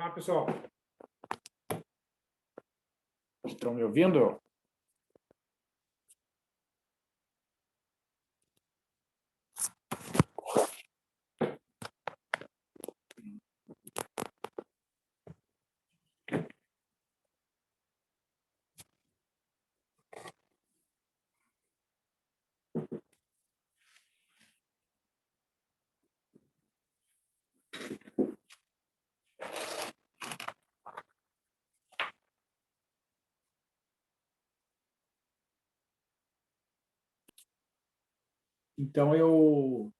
Olá, pessoal. Estão me ouvindo? Então, eu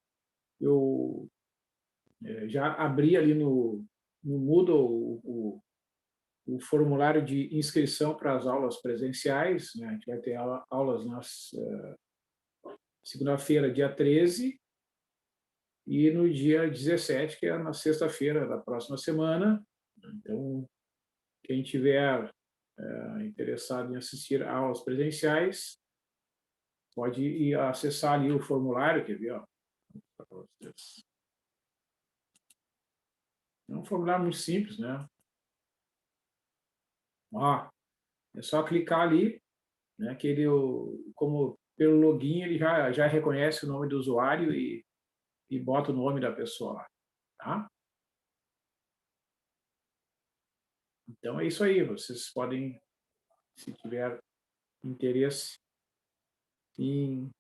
já abri ali no Moodle o formulário de inscrição para as aulas presenciais, né? A gente vai ter aulas na segunda-feira, dia 13, e no dia 17, que é na sexta-feira da próxima semana. Então, quem tiver interessado em assistir a aulas presenciais, pode ir acessar ali o formulário, quer ver, ó, para vocês. É um formulário muito simples, né? Ó, é só clicar ali, né? Que ele, como pelo login, ele já reconhece o nome do usuário e bota o nome da pessoa lá, tá? Então é isso aí. Vocês podem, se tiver interesse em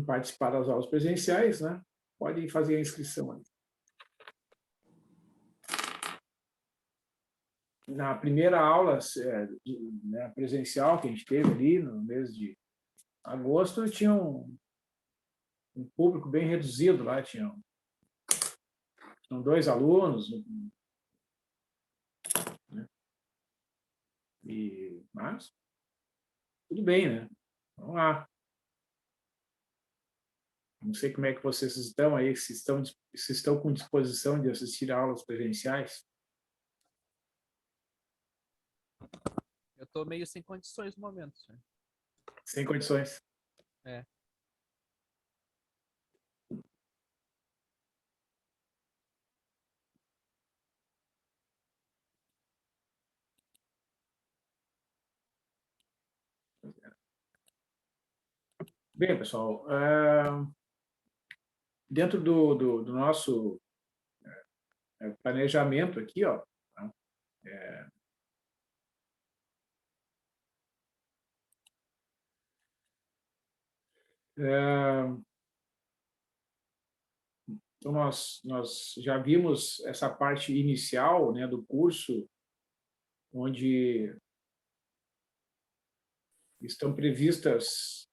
participar das aulas presenciais, né? Podem fazer a inscrição ali. Na primeira aula né, presencial que a gente teve ali no mês de agosto, tinha um público bem reduzido lá, tinham 2 alunos, né? Mas tudo bem, né? Vamos lá. Não sei como é que vocês estão aí, se estão com disposição de assistir a aulas presenciais. Eu estou meio sem condições no momento, senhor. Sem condições. É. Bem, pessoal, dentro do nosso planejamento aqui, ó, tá? Então, nós já vimos essa parte inicial, né, do curso, onde estão previstas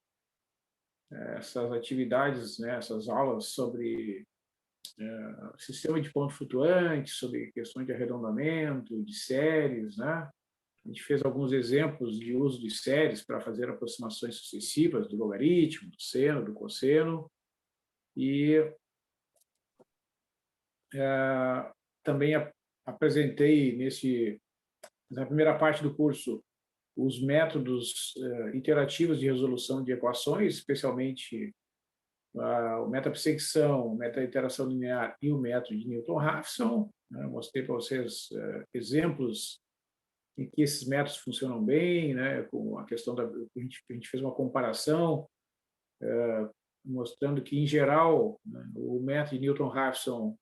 essas atividades, né, essas aulas sobre sistema de ponto flutuante, sobre questões de arredondamento, de séries, né? A gente fez alguns exemplos de uso de séries para fazer aproximações sucessivas do logaritmo, do seno, do cosseno, e também apresentei na primeira parte do curso os métodos iterativos de resolução de equações, especialmente o meta-perseguição, o meta-iteração linear e o método de Newton-Raphson. Né? Mostrei para vocês exemplos em que esses métodos funcionam bem, né? Com a questão a gente fez uma comparação mostrando que, em geral, né, o método de Newton-Raphson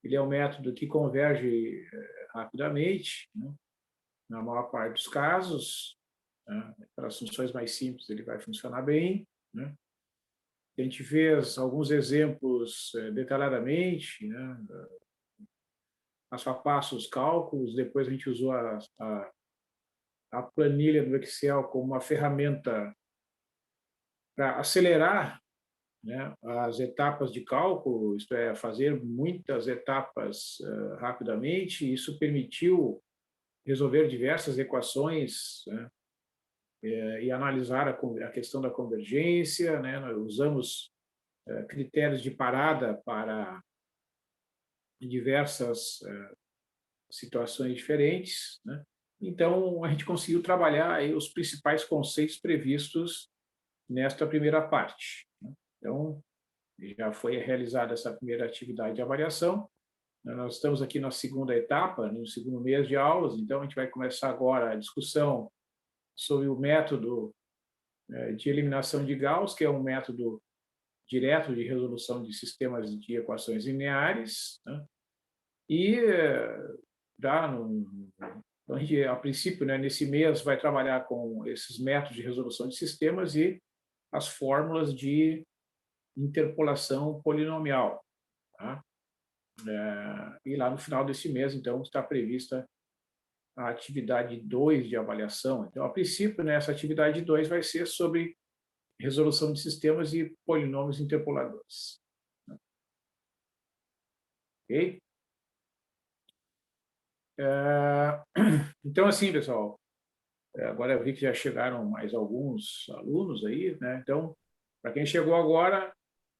ele é um método que converge rapidamente, né? Na maior parte dos casos, né? Para as funções mais simples ele vai funcionar bem, né? A gente fez alguns exemplos detalhadamente, né? Passo a passo os cálculos, depois a gente usou a planilha do Excel como uma ferramenta para acelerar, né, as etapas de cálculo, isto é, fazer muitas etapas rapidamente. Isso permitiu resolver diversas equações, né, e analisar a questão da convergência, né? Nós usamos critérios de parada para diversas situações diferentes, né? Então, a gente conseguiu trabalhar aí os principais conceitos previstos nesta primeira parte, né? Então, já foi realizada essa primeira atividade de avaliação Nós estamos aqui na segunda etapa, no segundo mês de aulas, então a gente vai começar agora a discussão sobre o método de eliminação de Gauss, que é um método direto de resolução de sistemas de equações lineares, né? E então, a gente, a princípio, né, nesse mês, vai trabalhar com esses métodos de resolução de sistemas e as fórmulas de interpolação polinomial. Tá? E lá no final desse mês, então, está prevista a atividade 2 de avaliação. Então, a princípio, né, essa atividade 2 vai ser sobre resolução de sistemas e polinômios interpoladores. Ok? Então, assim, pessoal, agora eu vi que já chegaram mais alguns alunos aí, né? Então, para quem chegou agora,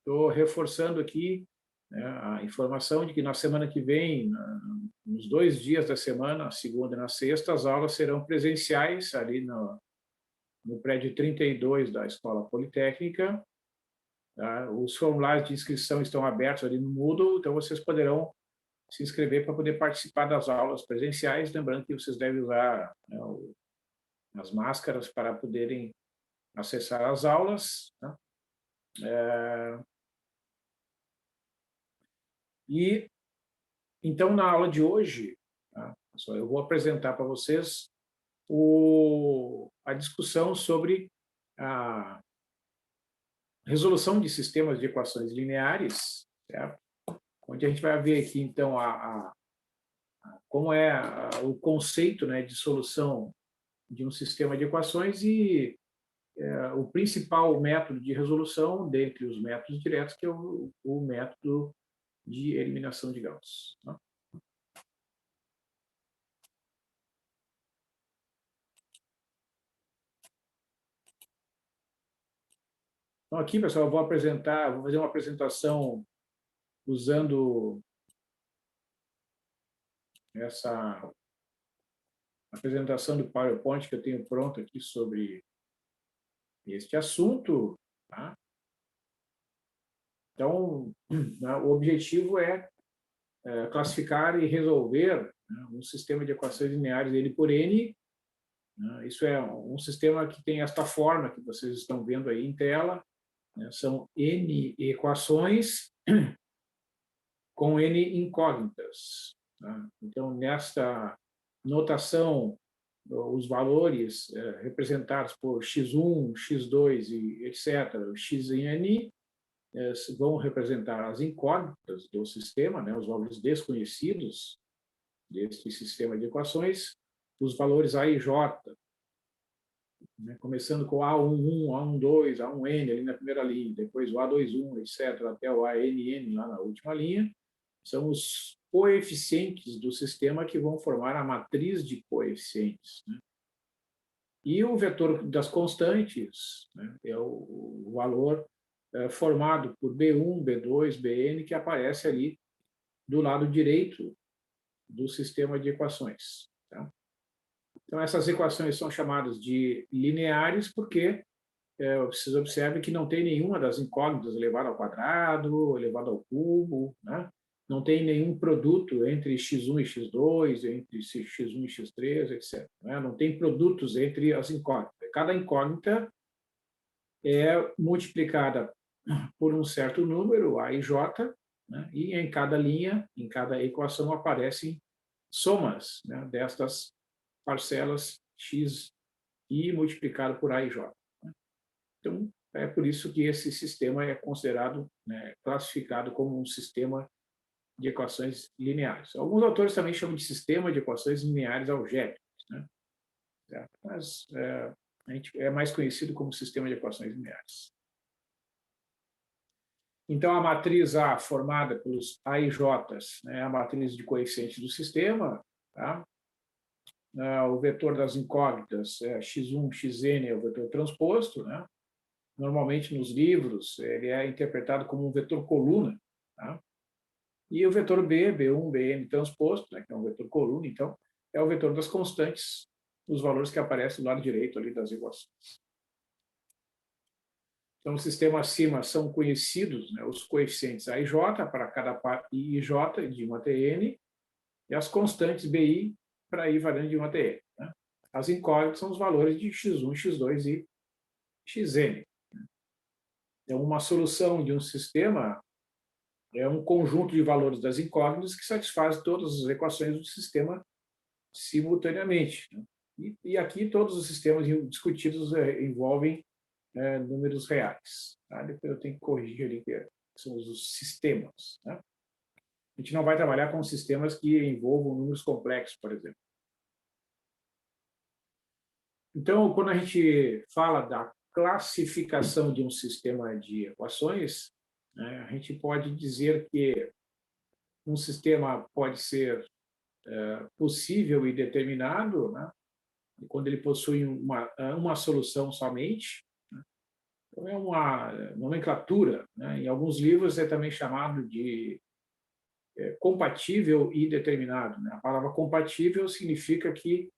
estou reforçando aqui, né, a informação de que na semana que vem, nos 2 dias da semana, na segunda e na sexta, as aulas serão presenciais ali no prédio 32 da Escola Politécnica. Tá? Os formulários de inscrição estão abertos ali no Moodle, então vocês poderão se inscrever para poder participar das aulas presenciais, lembrando que vocês devem usar, né, as máscaras para poderem acessar as aulas. Né? E, então, na aula de hoje, tá, pessoal, eu vou apresentar para vocês a discussão sobre a resolução de sistemas de equações lineares, certo? Onde a gente vai ver aqui, então, como é o conceito, né, de solução de um sistema de equações e o principal método de resolução, dentre os métodos diretos, que é o método de eliminação de Gauss. Tá? Então, aqui, pessoal, eu vou fazer uma apresentação usando essa apresentação do PowerPoint que eu tenho pronto aqui sobre este assunto. Tá? Então, né, o objetivo é classificar e resolver, né, um sistema de equações lineares N por N. Né? Isso é um sistema que tem esta forma que vocês estão vendo aí em tela. Né? São N equações com N incógnitas. Tá? Então, nesta notação, os valores representados por x1, x2 e etc., xn, vão representar as incógnitas do sistema, né, os valores desconhecidos deste sistema de equações, os valores A e J, né, começando com A11, A12, A1n ali na primeira linha, depois o A21, etc., até o ANN lá na última linha, são os coeficientes do sistema que vão formar a matriz de coeficientes. Né? E o vetor das constantes, né, é o valor formado por B1, B2, Bn, que aparece ali do lado direito do sistema de equações. Tá? Então, essas equações são chamadas de lineares porque vocês observem que não tem nenhuma das incógnitas elevada ao quadrado, elevada ao cubo, né? Não tem nenhum produto entre x1 e x2, entre x1 e x3, etc. Né? Não tem produtos entre as incógnitas. Cada incógnita é multiplicada por um certo número, A e J, né? E em cada linha, em cada equação, aparecem somas, né, destas parcelas x i multiplicado por A e J. Então, é por isso que esse sistema é considerado, né, classificado como um sistema de equações lineares. Alguns autores também chamam de sistema de equações lineares algébricas, né? Mas a gente é mais conhecido como sistema de equações lineares. Então, a matriz A, formada pelos A e J, né, é a matriz de coeficientes do sistema. Tá? O vetor das incógnitas é x1, xn, é o vetor transposto. Né? Normalmente, nos livros, ele é interpretado como um vetor coluna. Tá? E o vetor B, B1, Bn transposto, né, que é um vetor coluna, então, é o vetor das constantes, os valores que aparecem do lado direito ali das equações. Então, o sistema acima são conhecidos, né, os coeficientes A e J para cada par I e J de uma TN, e as constantes BI para I variando de uma TN. Né? As incógnitas são os valores de x1, x2 e xn. Então, uma solução de um sistema é um conjunto de valores das incógnitas que satisfaz todas as equações do sistema simultaneamente. Né? E aqui todos os sistemas discutidos envolvem números reais. Tá? Depois eu tenho que corrigir ali que são os sistemas. Né? A gente não vai trabalhar com sistemas que envolvam números complexos, por exemplo. Então, quando a gente fala da classificação de um sistema de equações, né, a gente pode dizer que um sistema pode ser possível e determinado, né, quando ele possui uma solução somente. Então, é uma nomenclatura. Né? Em alguns livros é também chamado de compatível e determinado. Né? A palavra compatível significa que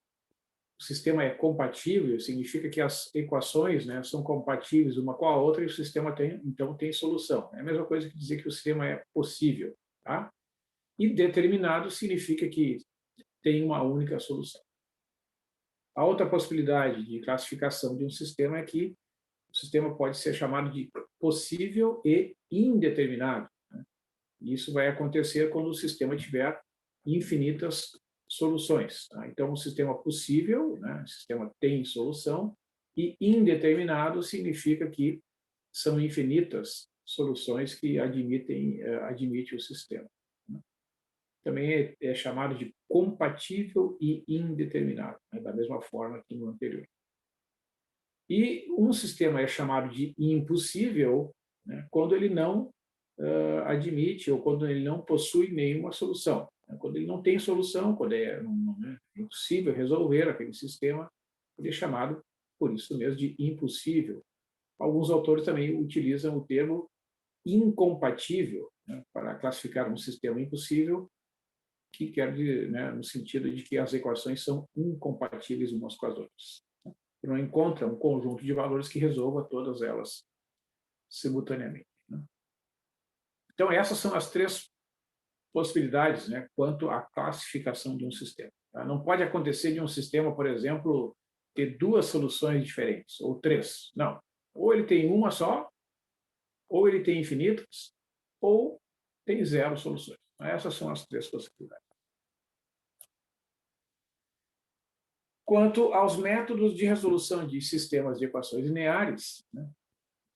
o sistema é compatível, significa que as equações, né, são compatíveis uma com a outra e o sistema então tem solução. É a mesma coisa que dizer que o sistema é possível. Tá? E determinado significa que tem uma única solução. A outra possibilidade de classificação de um sistema é que o sistema pode ser chamado de possível e indeterminado. Né? Isso vai acontecer quando o sistema tiver infinitas soluções. Tá? Então, o sistema possível, né, o sistema tem solução, e indeterminado significa que são infinitas soluções que admite o sistema. Né? Também é chamado de compatível e indeterminado, né, da mesma forma que no anterior. E um sistema é chamado de impossível, né, quando ele não admite ou quando ele não possui nenhuma solução. Quando ele não tem solução, quando é impossível resolver aquele sistema, ele é chamado, por isso mesmo, de impossível. Alguns autores também utilizam o termo incompatível, né, para classificar um sistema impossível, que quer dizer, né, no sentido de que as equações são incompatíveis umas com as outras. E não encontra um conjunto de valores que resolva todas elas simultaneamente. Né? Então, essas são as três possibilidades, né, quanto à classificação de um sistema. Tá? Não pode acontecer de um sistema, por exemplo, ter duas soluções diferentes, ou três. Não. Ou ele tem uma só, ou ele tem infinitas, ou tem zero soluções. Essas são as três possibilidades. Quanto aos métodos de resolução de sistemas de equações lineares, né,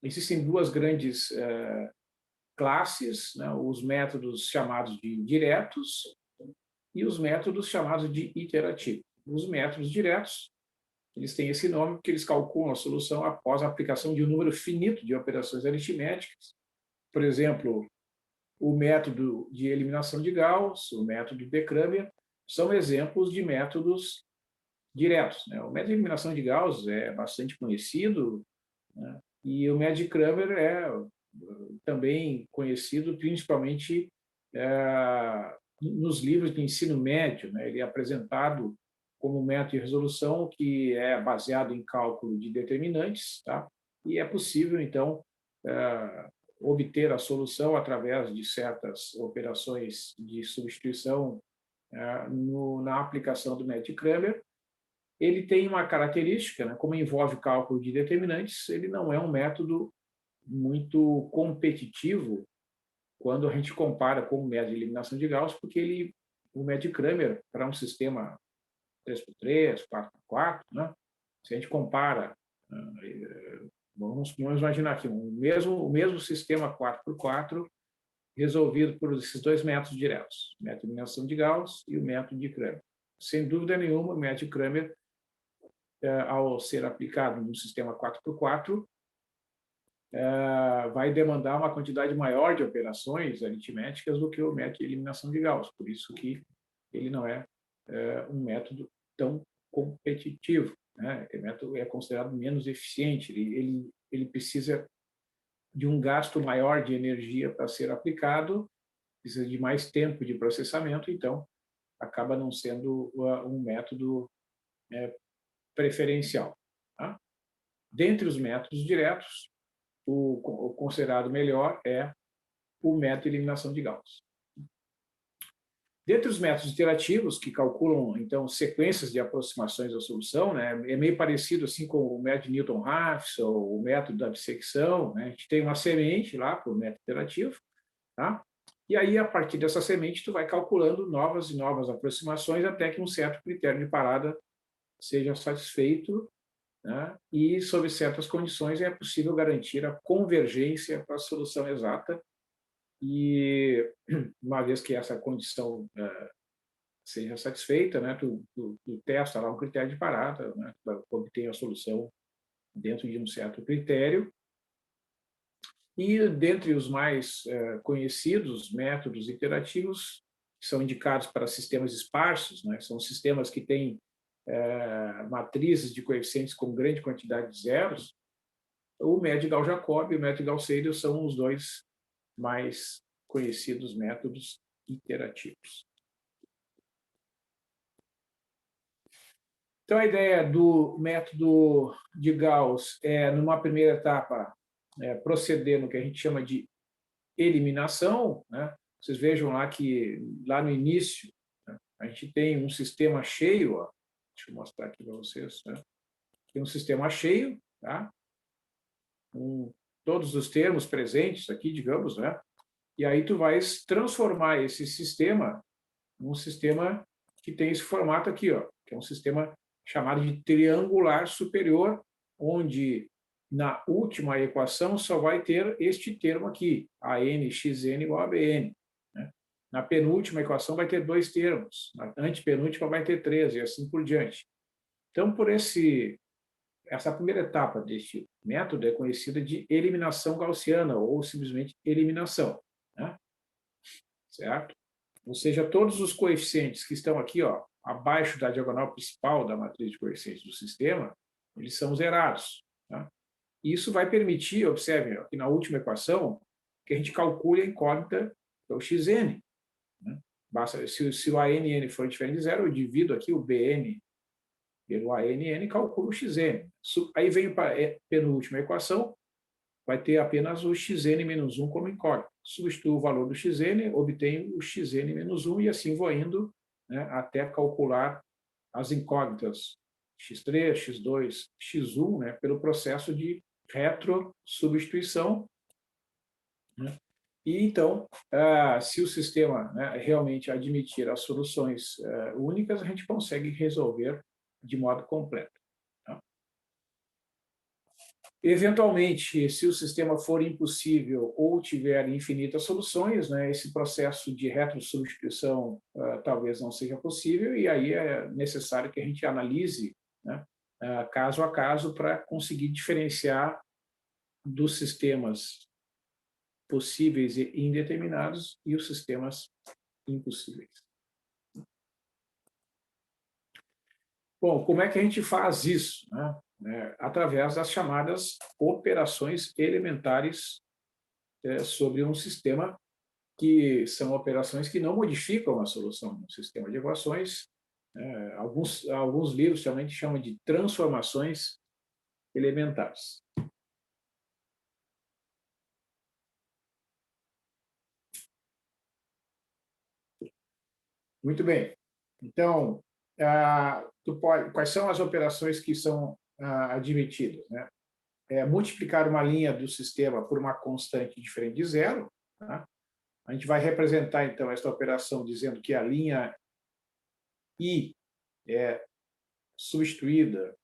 existem duas grandes classes, né, os métodos chamados de diretos e os métodos chamados de iterativos. Os métodos diretos, eles têm esse nome porque eles calculam a solução após a aplicação de um número finito de operações aritméticas. Por exemplo, o método de eliminação de Gauss, o método de Cramer, são exemplos de métodos diretos. Né? O método de eliminação de Gauss é bastante conhecido, né? E o método de Cramer é também conhecido principalmente nos livros de ensino médio. Né? Ele é apresentado como um método de resolução que é baseado em cálculo de determinantes, tá? E é possível, então, obter a solução através de certas operações de substituição na aplicação do método de Cramer. Ele tem uma característica, né? Como envolve cálculo de determinantes, ele não é um método muito competitivo quando a gente compara com o método de eliminação de Gauss, porque o método de Cramer, para um sistema 3x3, 4x4, né? Se a gente compara, vamos imaginar aqui, o mesmo sistema 4x4 resolvido por esses dois métodos diretos, o método de eliminação de Gauss e o método de Cramer. Sem dúvida nenhuma, o método de Cramer, ao ser aplicado no sistema 4x4, vai demandar uma quantidade maior de operações aritméticas do que o método de eliminação de Gauss. Por isso que ele não é um método tão competitivo. Né? O método é considerado menos eficiente. Ele precisa de um gasto maior de energia para ser aplicado, precisa de mais tempo de processamento, então acaba não sendo um método preferencial. Tá? Dentre os métodos diretos, o considerado melhor é o método de eliminação de Gauss. Dentre os métodos iterativos, que calculam, então, sequências de aproximações da solução, né, é meio parecido assim com o método de Newton-Raphson, o método da dissecção, né, a gente tem uma semente lá para o método iterativo, tá? E aí, a partir dessa semente, tu vai calculando novas e novas aproximações até que um certo critério de parada seja satisfeito, né? E, sob certas condições, é possível garantir a convergência para a solução exata. E, uma vez que essa condição seja satisfeita, né, tu testa lá um critério de parada, né, para obter a solução dentro de um certo critério. E, dentre os mais conhecidos métodos iterativos, que são indicados para sistemas esparsos, né, são sistemas que têm matrizes de coeficientes com grande quantidade de zeros, o método de Gauss-Jacobi e o método de Gauss-Seidel são os dois mais conhecidos métodos iterativos. Então, a ideia do método de Gauss é, numa primeira etapa, proceder no que a gente chama de eliminação, né? Vocês vejam lá que, lá no início, né, a gente tem um sistema cheio, ó. Deixa eu mostrar aqui para vocês, né? Tem um sistema cheio, tá? Com todos os termos presentes aqui, digamos, né? E aí tu vais transformar esse sistema num sistema que tem esse formato aqui, ó, que é um sistema chamado de triangular superior, onde na última equação só vai ter este termo aqui, AN/XN igual a BN. Né? Na penúltima equação vai ter dois termos, na antepenúltima vai ter três, e assim por diante. Então, essa primeira etapa deste método é conhecida de eliminação gaussiana, ou simplesmente eliminação. Né? Certo? Ou seja, todos os coeficientes que estão aqui, ó, abaixo da diagonal principal da matriz de coeficientes do sistema, eles são zerados. Tá? E isso vai permitir, observe, aqui na última equação, que a gente calcule a incógnita do xn. Né? Basta, se o ANN for diferente de zero, eu divido aqui o BN pelo ANN e calculo o xn. Aí vem para a penúltima equação, vai ter apenas o xn menos 1 como incógnito. Substituo o valor do xn, obtenho o xn menos 1 e assim vou indo, né, até calcular as incógnitas x3, x2, x1, né, pelo processo de retrosubstituição. Né? E então, se o sistema, né, realmente admitir as soluções únicas, a gente consegue resolver de modo completo. Tá? Eventualmente, se o sistema for impossível ou tiver infinitas soluções, né, esse processo de retrosubstituição talvez não seja possível, e aí é necessário que a gente analise, né, caso a caso para conseguir diferenciar dos sistemas possíveis e indeterminados e os sistemas impossíveis. Bom, como é que a gente faz isso? Né? Através das chamadas operações elementares sobre um sistema, que são operações que não modificam a solução do sistema de equações. Alguns livros também chamam de transformações elementares. Muito bem. Então, quais são as operações que são admitidas? Né? Multiplicar uma linha do sistema por uma constante diferente de zero. Tá? A gente vai representar, então, esta operação dizendo que a linha I é substituída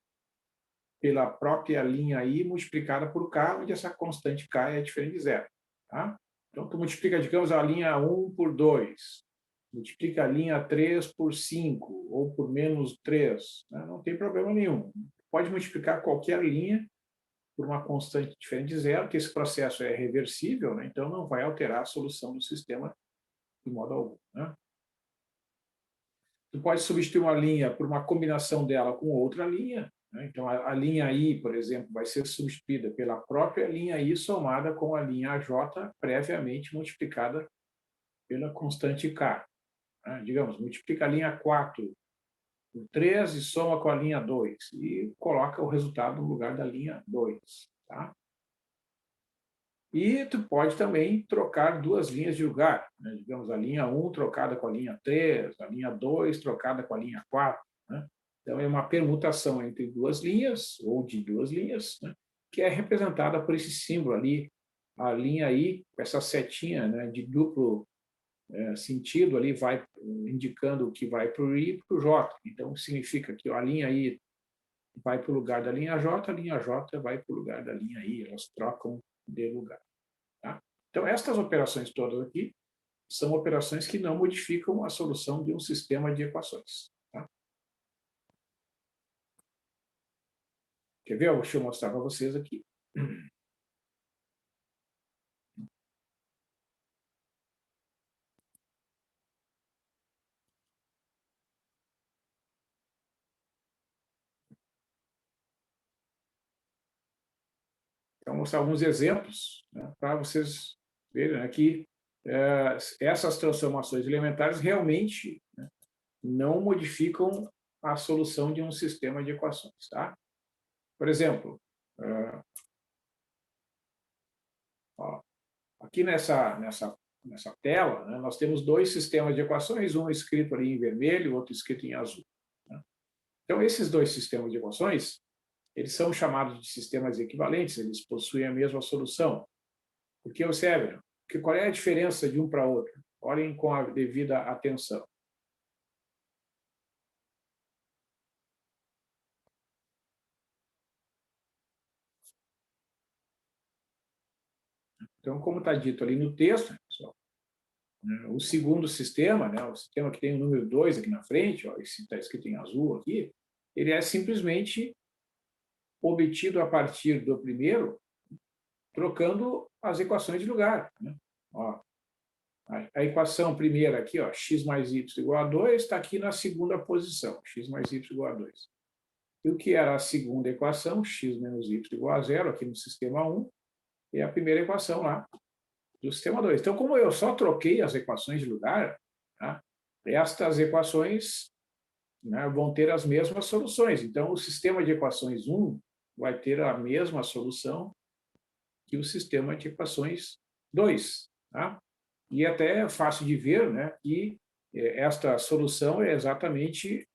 pela própria linha I multiplicada por K, onde essa constante K é diferente de zero. Tá? Então, tu multiplica, digamos, a linha 1 por 2, multiplica a linha 3 por 5, ou por menos 3, né? Não tem problema nenhum. Pode multiplicar qualquer linha por uma constante diferente de zero, que esse processo é reversível, né? Então não vai alterar a solução do sistema de modo algum. Né? Tu pode substituir uma linha por uma combinação dela com outra linha. Né? Então a linha I, por exemplo, vai ser substituída pela própria linha I somada com a linha AJ previamente multiplicada pela constante K. Né? Digamos, multiplica a linha 4 por 3 e soma com a linha 2 e coloca o resultado no lugar da linha 2. Tá? E tu pode também trocar duas linhas de lugar, né? Digamos, a linha 1 trocada com a linha 3, a linha 2 trocada com a linha 4. Né? Então, é uma permutação entre duas linhas, ou de duas linhas, né? Que é representada por esse símbolo ali, a linha I, essa setinha, né, de duplo sentido ali, vai indicando que vai para o I e para o J. Então, significa que a linha I vai para o lugar da linha J, a linha J vai para o lugar da linha I, elas trocam de lugar. Tá? Então, estas operações todas aqui são operações que não modificam a solução de um sistema de equações. Tá? Quer ver? Deixa eu mostrar para vocês aqui. Então, vou mostrar alguns exemplos, né, para vocês verem, né, que essas transformações elementares realmente, né, não modificam a solução de um sistema de equações. Tá? Por exemplo, ó, aqui nessa tela, né, nós temos dois sistemas de equações, um escrito ali em vermelho, outro escrito em azul. Né? Então, esses dois sistemas de equações, eles são chamados de sistemas equivalentes, eles possuem a mesma solução. Porque, observe, qual é a diferença de um para outro? Olhem com a devida atenção. Então, como está dito ali no texto, pessoal, né, o segundo sistema, né, o sistema que tem o número 2 aqui na frente, ó, esse está escrito em azul aqui, ele é simplesmente obtido a partir do primeiro, trocando as equações de lugar. Né? Ó, a equação primeira aqui, ó, x mais y igual a 2, está aqui na segunda posição, x mais y igual a 2. E o que era a segunda equação, x menos y igual a 0, aqui no sistema 1, é a primeira equação lá do sistema 2. Então, como eu só troquei as equações de lugar, tá, estas equações, né, vão ter as mesmas soluções. Então, o sistema de equações 1 vai ter a mesma solução que o sistema de equações 2. Tá? E até é fácil de ver, né, que esta solução é exatamente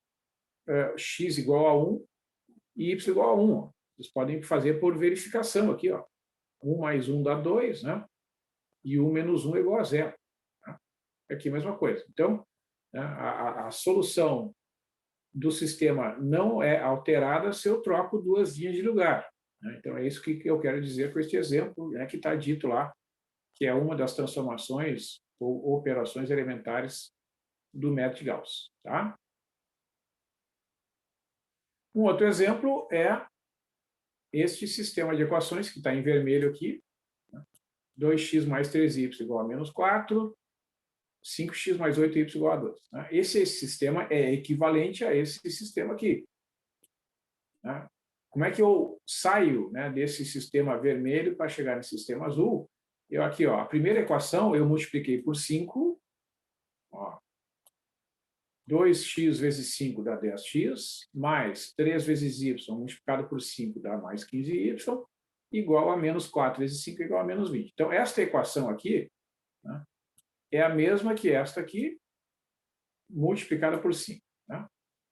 x igual a 1 e y igual a 1. Vocês podem fazer por verificação aqui. Ó. 1 mais 1 dá 2, né? E 1 menos 1 é igual a 0. Tá? Aqui a mesma coisa. Então, né, a solução do sistema não é alterada se eu troco duas linhas de lugar. Né? Então, é isso que eu quero dizer com este exemplo, né, que está dito lá, que é uma das transformações ou operações elementares do método de Gauss. Tá? Um outro exemplo é este sistema de equações, que está em vermelho aqui, 2x mais 3y igual a menos 4, 5x mais 8y igual a 2. Esse sistema é equivalente a esse sistema aqui. Como é que eu saio, né, desse sistema vermelho para chegar no sistema azul? Eu aqui, ó, a primeira equação eu multipliquei por 5, ó, 2x vezes 5 dá 10x, mais 3 vezes y multiplicado por 5 dá mais 15y, igual a menos 4 vezes 5 igual a menos 20. Então, esta equação aqui, né, é a mesma que esta aqui, multiplicada por 5. Né?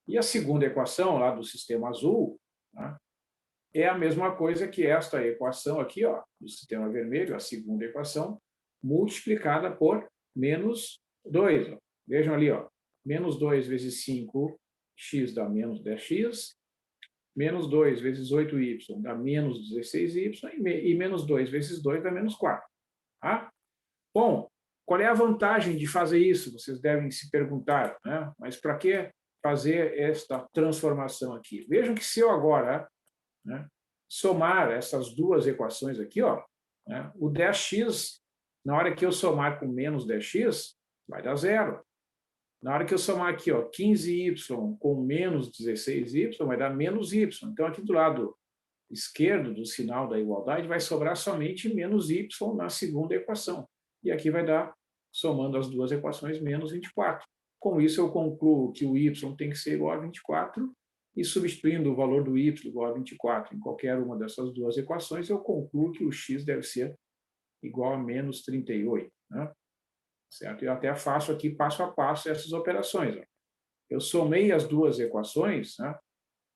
E a segunda equação, lá do sistema azul, né, é a mesma coisa que esta equação aqui, ó, do sistema vermelho, a segunda equação, multiplicada por menos 2. Ó. Vejam ali, ó, menos 2 vezes 5, x dá menos 10x, menos 2 vezes 8y dá menos 16y, e menos 2 vezes 2 dá menos 4. Tá? Bom, qual é a vantagem de fazer isso? Vocês devem se perguntar, né? Mas para que fazer esta transformação aqui? Vejam que se eu agora, né, somar essas duas equações aqui, ó, né, o 10x, na hora que eu somar com menos 10x, vai dar 0. Na hora que eu somar aqui, ó, 15y com menos 16y, vai dar menos y. Então, aqui do lado esquerdo do sinal da igualdade, vai sobrar somente menos y na segunda equação. E aqui vai dar, somando as duas equações, menos 24. Com isso, eu concluo que o y tem que ser igual a 24, e substituindo o valor do y igual a 24 em qualquer uma dessas duas equações, eu concluo que o x deve ser igual a menos 38. Né? Certo? Eu até faço aqui passo a passo essas operações. Ó. Eu somei as duas equações, né,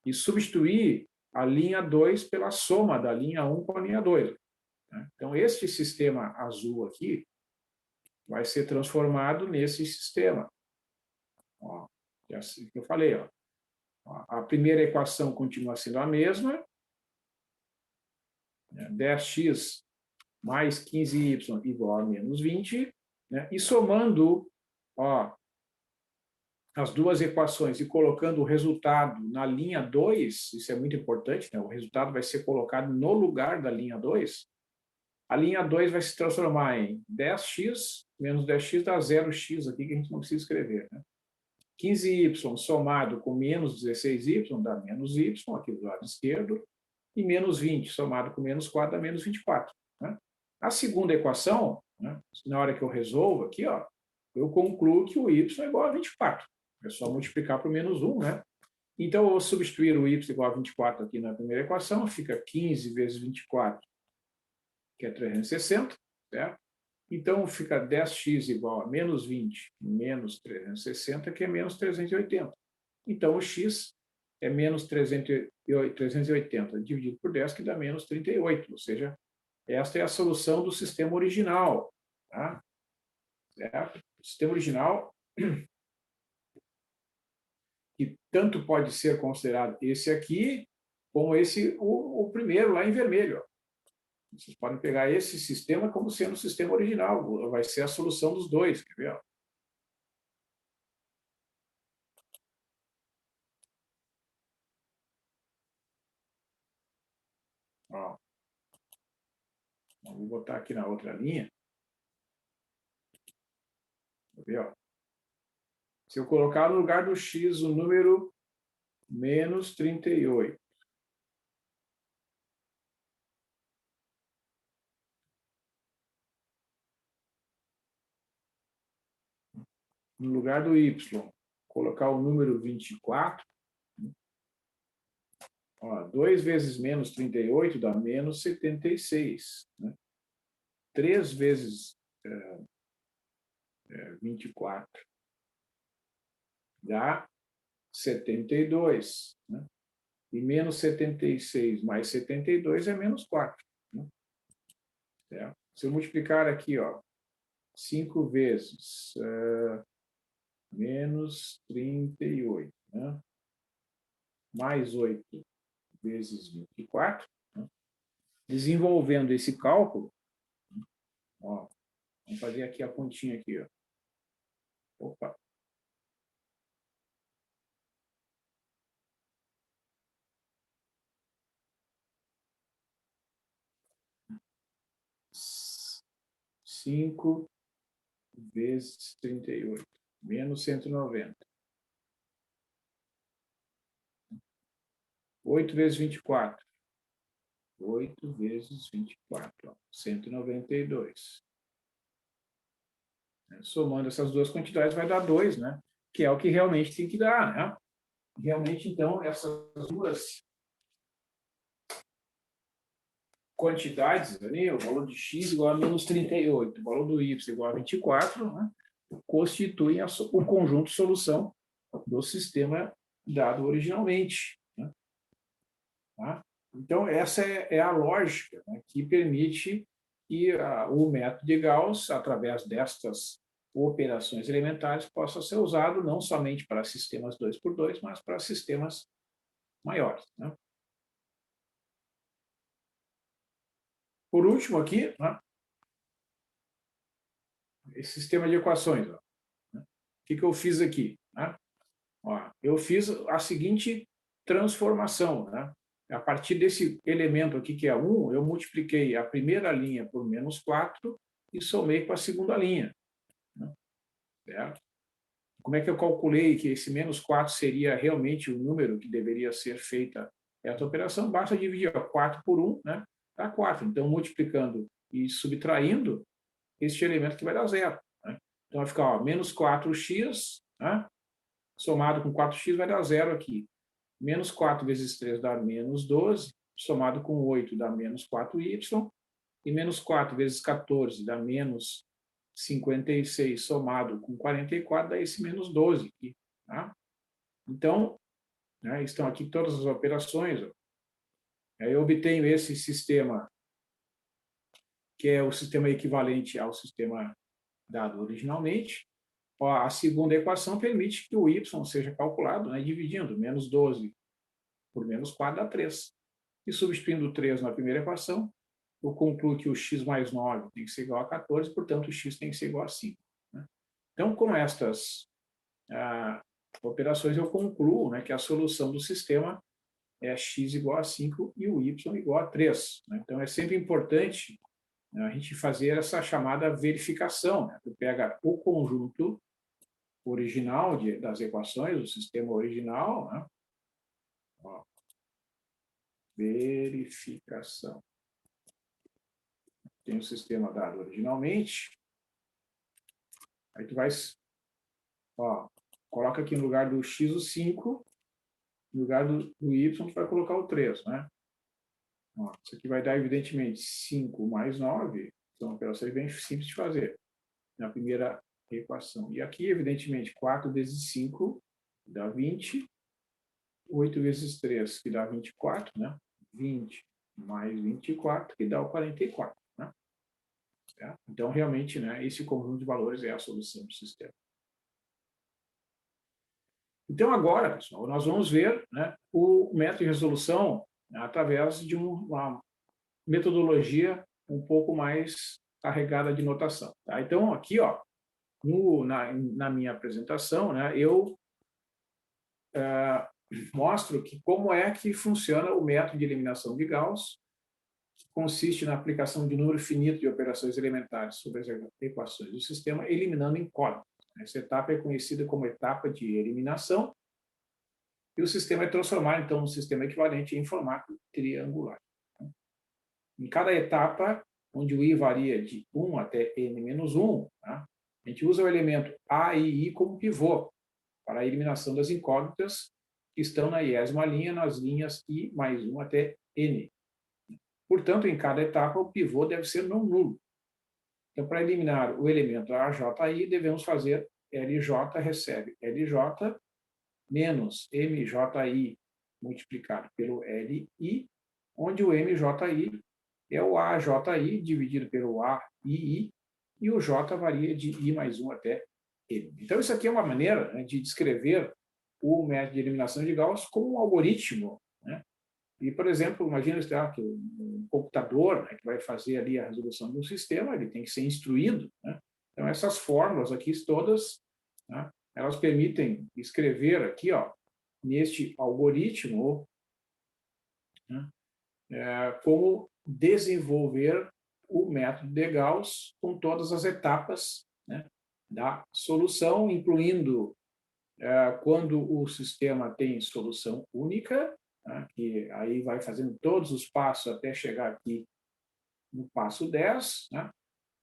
e substituí a linha 2 pela soma da linha 1 com a linha 2. Né? Então, este sistema azul aqui vai ser transformado nesse sistema. Ó, é assim que eu falei. Ó. A primeira equação continua sendo a mesma, né, 10x mais 15y igual a menos 20, né, e somando, ó, as duas equações e colocando o resultado na linha 2, isso é muito importante, né? O resultado vai ser colocado no lugar da linha 2, a linha 2 vai se transformar em 10x, menos 10x dá 0x aqui, que a gente não precisa escrever. Né? 15y somado com menos 16y dá menos y, aqui do lado esquerdo, e menos 20 somado com menos 4 dá menos 24. Né? A segunda equação, né, na hora que eu resolvo aqui, ó, eu concluo que o y é igual a 24. É só multiplicar por menos 1, né? Então, eu vou substituir o y igual a 24 aqui na primeira equação, fica 15 vezes 24, que é 360, certo? Então, fica 10x igual a menos 20 menos 360, que é menos 380. Então, o x é menos 380 dividido por 10, que dá menos 38. Ou seja, esta é a solução do sistema original. Tá? Certo? O sistema original, que tanto pode ser considerado esse aqui, como esse, o primeiro lá em vermelho. Vocês podem pegar esse sistema como sendo o sistema original, vai ser a solução dos dois, quer ver? Ó, vou botar aqui na outra linha. Quer ver? Ó. Se eu colocar no lugar do x o número menos 38, no lugar do y, colocar o número 24, ó, 2 vezes menos 38 dá menos 76. Né? 3 vezes 24 dá 72. Né? E menos 76 mais 72 é menos 4. Né? Certo? Se eu multiplicar aqui, ó, 5 vezes menos 38, né? Mais 8 vezes 24, né? Desenvolvendo esse cálculo, ó, vamos fazer aqui a continha aqui, ó. Opa. Cinco vezes 38, menos 190. 8 vezes 24. 8 vezes 24, ó, 192. Somando essas duas quantidades vai dar 2, né? Que é o que realmente tem que dar, né? Realmente, então, essas duas quantidades ali, o valor de x igual a menos 38, o valor do y igual a 24, né? Constituem o conjunto de solução do sistema dado originalmente. Né? Tá? Então, essa é a lógica, né, que permite que o método de Gauss, através destas operações elementares, possa ser usado não somente para sistemas 2x2, mas para sistemas maiores. Né? Por último, aqui, né, esse sistema de equações. Ó, né? O que eu fiz aqui? Né? Ó, eu fiz a seguinte transformação. Né? A partir desse elemento aqui, que é 1, eu multipliquei a primeira linha por menos 4 e somei com a segunda linha. Né? Certo? Como é que eu calculei que esse menos 4 seria realmente o número que deveria ser feita essa operação? Basta dividir 4 por 1, né? Dá 4. Então, multiplicando e subtraindo, este elemento que vai dar 0. Né? Então, vai ficar ó, menos 4x, né? Somado com 4x vai dar 0 aqui. Menos 4 vezes 3 dá menos 12, somado com 8 dá menos 4y, e menos 4 vezes 14 dá menos 56 somado com 44 dá esse menos 12 aqui, tá? Então, né, estão aqui todas as operações. Ó. Aí eu obtenho esse sistema, que é o sistema equivalente ao sistema dado originalmente. Ó, a segunda equação permite que o y seja calculado, né, dividindo menos 12 por menos 4 dá 3. E substituindo o 3 na primeira equação, eu concluo que o x mais 9 tem que ser igual a 14, portanto, o x tem que ser igual a 5. Né? Então, com estas operações, eu concluo, né, que a solução do sistema é x igual a 5 e o y igual a 3. Né? Então, é sempre importante, né, a gente fazer essa chamada verificação. Né? Tu pega o conjunto original das equações, o sistema original, né? Ó, verificação. Tem o sistema dado originalmente. Aí tu vai, ó, coloca aqui no lugar do x o 5, no lugar do y tu vai colocar o 3, né? Ó, isso aqui vai dar, evidentemente, 5 mais 9, então, operação é bem simples de fazer, na primeira equação. E aqui, evidentemente, 4 vezes 5 dá 20, 8 vezes 3, que dá 24, né? 20 mais 24, que dá o 44, né? Certo? Então, realmente, né, esse conjunto de valores é a solução do sistema. Então, agora, pessoal, nós vamos ver, né, o método de resolução, né, através de uma metodologia um pouco mais carregada de notação. Tá? Então, aqui, ó, na minha apresentação, né, eu mostro que como é que funciona o método de eliminação de Gauss, que consiste na aplicação de número finito de operações elementares sobre as equações do sistema, eliminando incógnitas. Essa etapa é conhecida como etapa de eliminação, e o sistema é transformado, então, num sistema equivalente em formato triangular. Em cada etapa, onde o i varia de 1 até n-1, tá? A gente usa o elemento a e i como pivô para a eliminação das incógnitas que estão na iésima linha, nas linhas i mais 1 até n. Portanto, em cada etapa, o pivô deve ser não nulo. Então, para eliminar o elemento AJI, devemos fazer LJ recebe LJ menos MJI multiplicado pelo LI, onde o MJI é o AJI dividido pelo AII, e o J varia de I mais 1 até N. Então, isso aqui é uma maneira, né, de descrever o método de eliminação de Gauss como um algoritmo. Né? E, por exemplo, imagina que um computador, né, que vai fazer ali a resolução de um sistema, ele tem que ser instruído. Né? Então, essas fórmulas aqui todas, né, elas permitem escrever aqui, ó, neste algoritmo, né, como desenvolver o método de Gauss com todas as etapas, né, da solução, incluindo quando o sistema tem solução única, né, que aí vai fazendo todos os passos até chegar aqui no passo 10, né,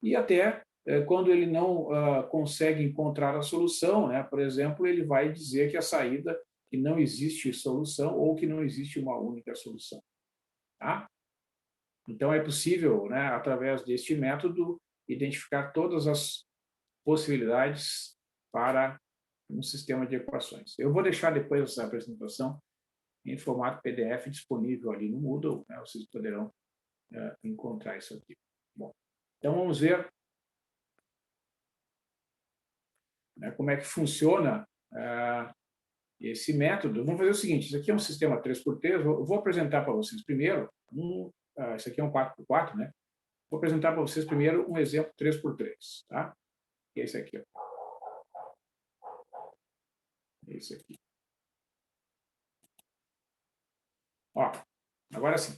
e até quando ele não consegue encontrar a solução, né, por exemplo, ele vai dizer que a saída, que não existe solução ou que não existe uma única solução. Tá? Então, é possível, né, através deste método, identificar todas as possibilidades para um sistema de equações. Eu vou deixar depois essa apresentação em formato PDF disponível ali no Moodle, né, vocês poderão encontrar isso aqui. Bom, então vamos ver, né, como é que funciona esse método. Vamos fazer o seguinte, isso aqui é um sistema 3x3, eu vou apresentar para vocês primeiro, isso aqui é um 4x4, né? Vou apresentar para vocês primeiro um exemplo 3x3, tá? Que é esse aqui, ó. Esse aqui. Ó, agora sim.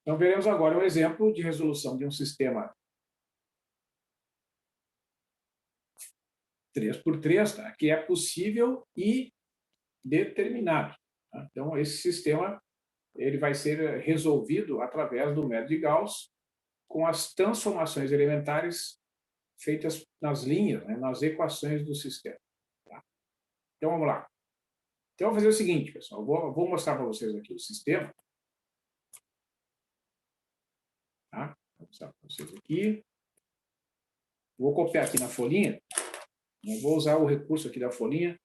Então, veremos agora um exemplo de resolução de um sistema 3x3, tá? Que é possível e determinado. Tá? Então, esse sistema ele vai ser resolvido através do método de Gauss com as transformações elementares feitas nas linhas, né, nas equações do sistema. Tá? Então, vamos lá. Então, eu vou fazer o seguinte, pessoal. Vou mostrar para vocês aqui o sistema. mostrar para vocês aqui. Vou copiar aqui na folhinha. Eu vou usar o recurso aqui da folhinha.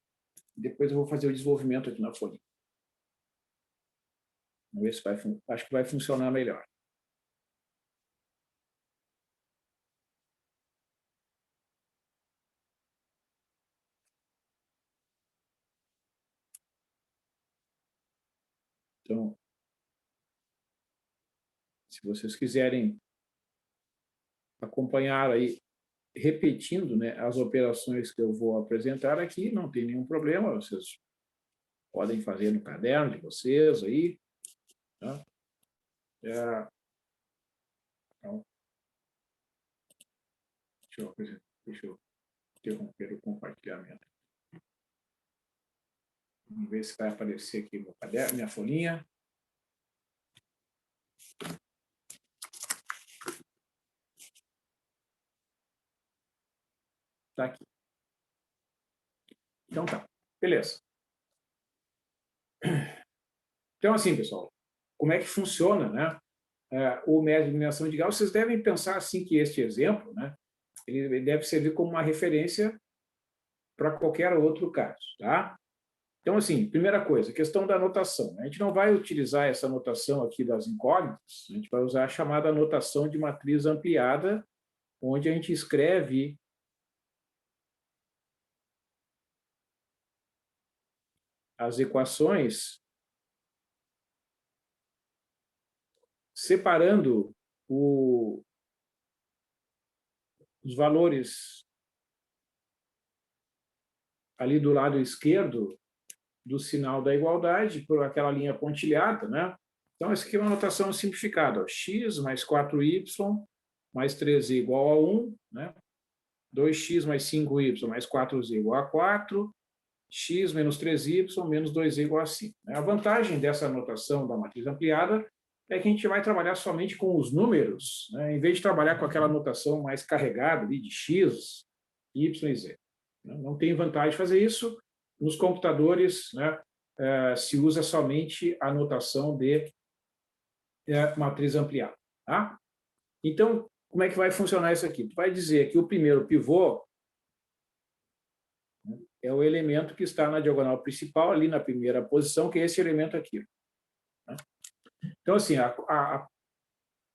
Depois eu vou fazer o desenvolvimento aqui na folhinha. Vamos ver se vai, acho que vai funcionar melhor. Então, se vocês quiserem acompanhar aí, repetindo, né, as operações que eu vou apresentar aqui, não tem nenhum problema, vocês podem fazer no caderno de vocês aí. Tá? Então, deixa eu interromper o compartilhamento. Vamos ver se vai aparecer aqui meu caderno, minha folhinha. Está aqui. Então tá, beleza. Então, assim, pessoal, como é que funciona, né? O método de eliminação de Gauss? Vocês devem pensar assim que este exemplo, né, ele deve servir como uma referência para qualquer outro caso, tá? Então, assim, primeira coisa, questão da notação. A gente não vai utilizar essa notação aqui das incógnitas, a gente vai usar a chamada notação de matriz ampliada, onde a gente escreve as equações separando os valores ali do lado esquerdo do sinal da igualdade por aquela linha pontilhada, né? Então, essa aqui é uma notação simplificada. Ó. X mais 4y mais 3z igual a 1, né? 2x mais 5y mais 4z igual a 4, x menos 3y menos 2z igual a 5. A vantagem dessa notação da matriz ampliada é que a gente vai trabalhar somente com os números, né? Em vez de trabalhar com aquela notação mais carregada ali de x, y e z. Não tem vantagem de fazer isso. Nos computadores, né, se usa somente a notação de matriz ampliada. Tá? Então, como é que vai funcionar isso aqui? Tu vai dizer que o primeiro pivô, né, é o elemento que está na diagonal principal, ali na primeira posição, que é esse elemento aqui. Né? Então, assim,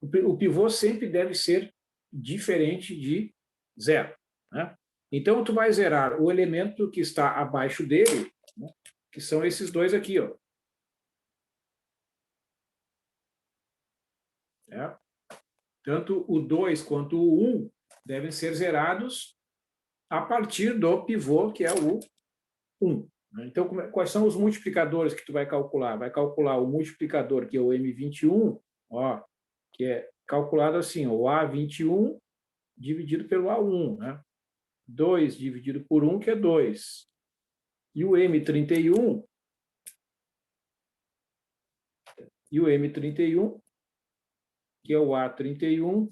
o pivô sempre deve ser diferente de zero. Né? Então, tu vai zerar o elemento que está abaixo dele, né, que são esses dois aqui, ó. É. Tanto o 2 quanto o 1 devem ser zerados a partir do pivô, que é o 1. Então, quais são os multiplicadores que tu vai calcular? Vai calcular o multiplicador, que é o M21, ó, que é calculado assim, o A21 dividido pelo A1, né? 2 dividido por 1, que é 2. E o M31, que é o A31,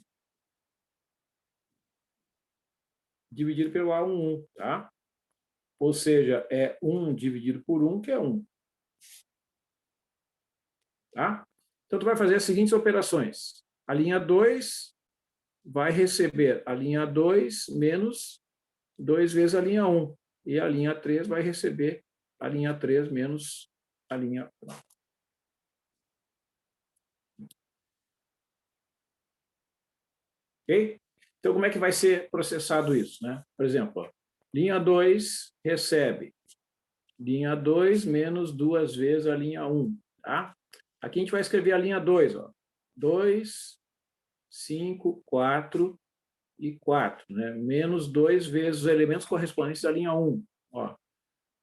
dividido pelo A11, tá? Ou seja, é 1 dividido por 1, que é 1. Tá? Então, tu vai fazer as seguintes operações. A linha 2 vai receber a linha 2 menos 2 vezes a linha 1. E a linha 3 vai receber a linha 3 menos a linha 1. Ok? Então, como é que vai ser processado isso? Né? Por exemplo, ó, linha 2 recebe linha 2 menos 2 vezes a linha 1. Tá? Aqui a gente vai escrever a linha 2. Ó. 2, 5, 4 e 4. Né? Menos 2 vezes os elementos correspondentes à linha 1. Ó.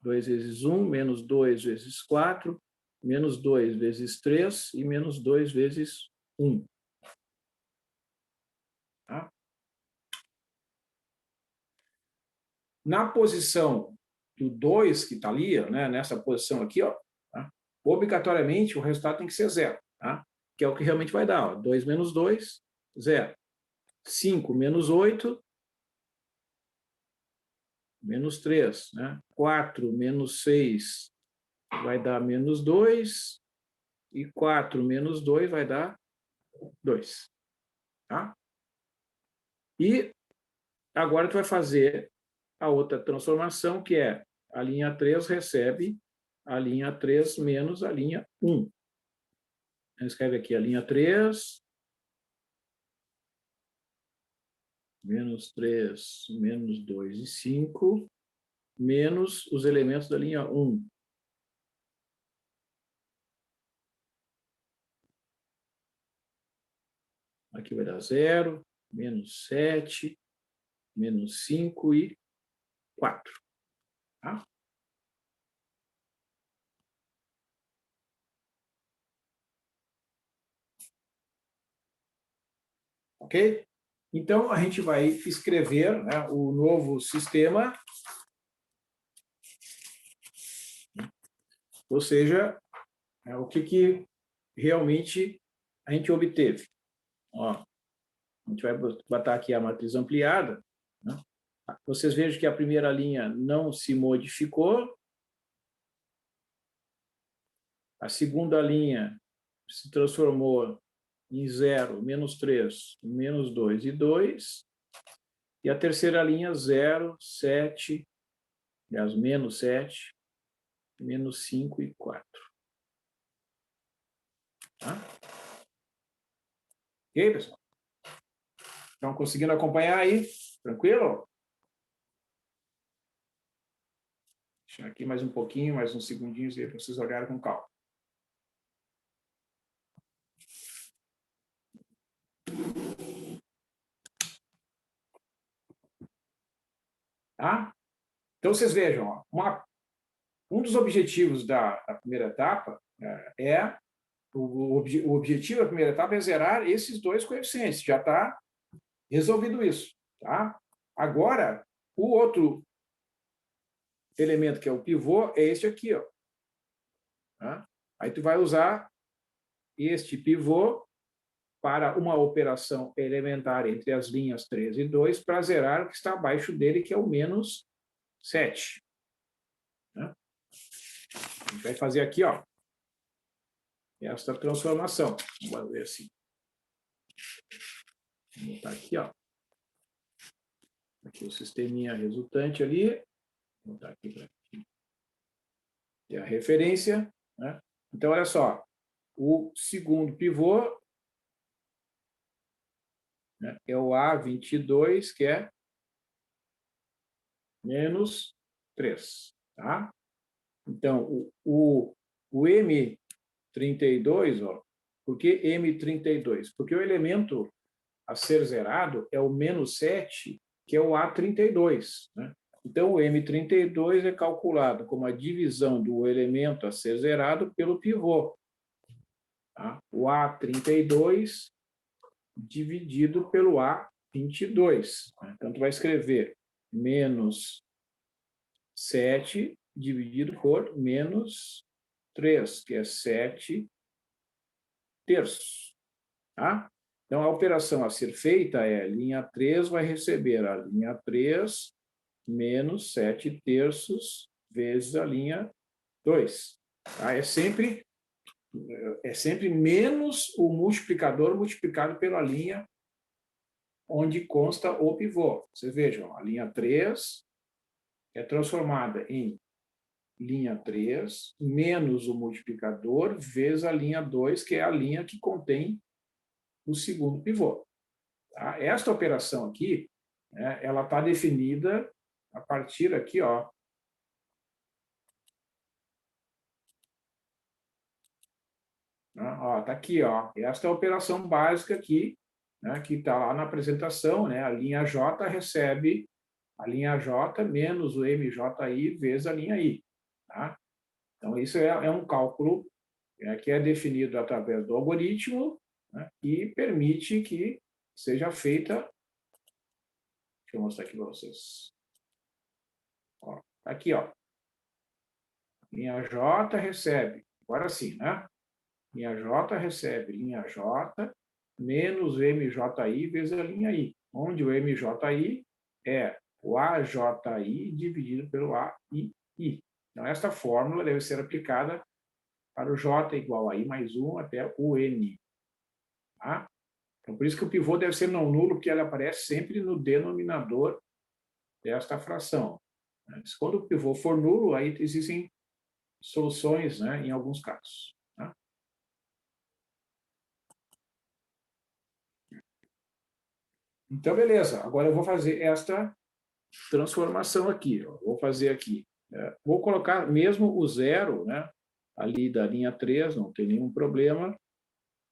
2 vezes 1, menos 2 vezes 4, menos 2 vezes 3 e menos 2 vezes 1. Tá? Na posição do 2 que está ali, né, nessa posição aqui, ó, tá? Obrigatoriamente o resultado tem que ser 0, tá? Que é o que realmente vai dar. Ó. 2 menos 2, 0. 5 menos 8, menos 3. Né? 4 menos 6 vai dar menos 2. E 4 menos 2 vai dar 2. Tá? E agora tu vai fazer a outra transformação, que é a linha 3 recebe a linha 3 menos a linha 1. Escreve aqui a linha 3, menos 3, menos 2 e 5, menos os elementos da linha 1. Aqui vai dar 0, menos 7, menos 5 e 4. Tá? Ok? Então, a gente vai escrever, né, o novo sistema, ou seja, o que realmente a gente obteve. Ó, a gente vai botar aqui a matriz ampliada. Né? Vocês vejam que a primeira linha não se modificou. A segunda linha se transformou em 0, menos 3, menos 2 e 2. E a terceira linha, 0, 7, aliás, menos 7, menos 5 e 4. Tá? Ok, pessoal? Estão conseguindo acompanhar aí? Tranquilo? Deixa aqui mais um pouquinho, mais uns segundinhos aí para vocês olharem com calma. Tá? Então, vocês vejam, ó, um dos objetivos da primeira etapa o objetivo da primeira etapa é zerar esses dois coeficientes. Já está resolvido isso. Tá? Agora, o outro elemento, que é o pivô, é este aqui. Ó. Tá? Aí tu vai usar este pivô para uma operação elementar entre as linhas 3 e 2 para zerar o que está abaixo dele, que é o menos 7. Né? A gente vai fazer aqui, ó, esta transformação. Vamos ver assim. Vou botar aqui, ó. Aqui o sisteminha resultante ali. Vou botar aqui para ter a referência. Né? Então, olha só. O segundo pivô, né, é o A22, que é menos 3. Tá? Então, o M32, ó, por que M32? Porque o elemento a ser zerado é o menos 7, que é o A32. Né? Então, o M32 é calculado como a divisão do elemento a ser zerado pelo pivô. Tá? O A32 dividido pelo A22. Né? Então, tu vai escrever menos 7 dividido por menos 3, que é 7 terços. Tá? Então, a operação a ser feita é: linha 3 vai receber a linha 3 menos 7 terços vezes a linha 2. Tá? É sempre menos o multiplicador multiplicado pela linha onde consta o pivô. Vocês vejam, a linha 3 é transformada em linha 3 menos o multiplicador vezes a linha 2, que é a linha que contém o segundo pivô. Tá? Esta operação aqui, né, ela está definida a partir aqui, ó. Ó, tá aqui, ó. Esta é a operação básica aqui, né, que está lá na apresentação, né? A linha J recebe a linha J menos o MJI vezes a linha I. Tá? Então, isso é um cálculo que é definido através do algoritmo, né, e permite que seja feita. Deixa eu mostrar aqui para vocês. Ó, aqui, ó. Linha J recebe, agora sim, né? Linha J recebe linha J menos o MJI vezes a linha I, onde o MJI é o AJI dividido pelo AI. Então, esta fórmula deve ser aplicada para o J igual a I mais 1 até o N. Tá? Então, por isso que o pivô deve ser não nulo, porque ele aparece sempre no denominador desta fração. Quando o pivô for nulo, aí existem soluções, né, em alguns casos. Tá? Então, beleza. Agora eu vou fazer esta transformação aqui. Ó. Vou fazer aqui. Vou colocar mesmo o zero, né, ali da linha 3, não tem nenhum problema.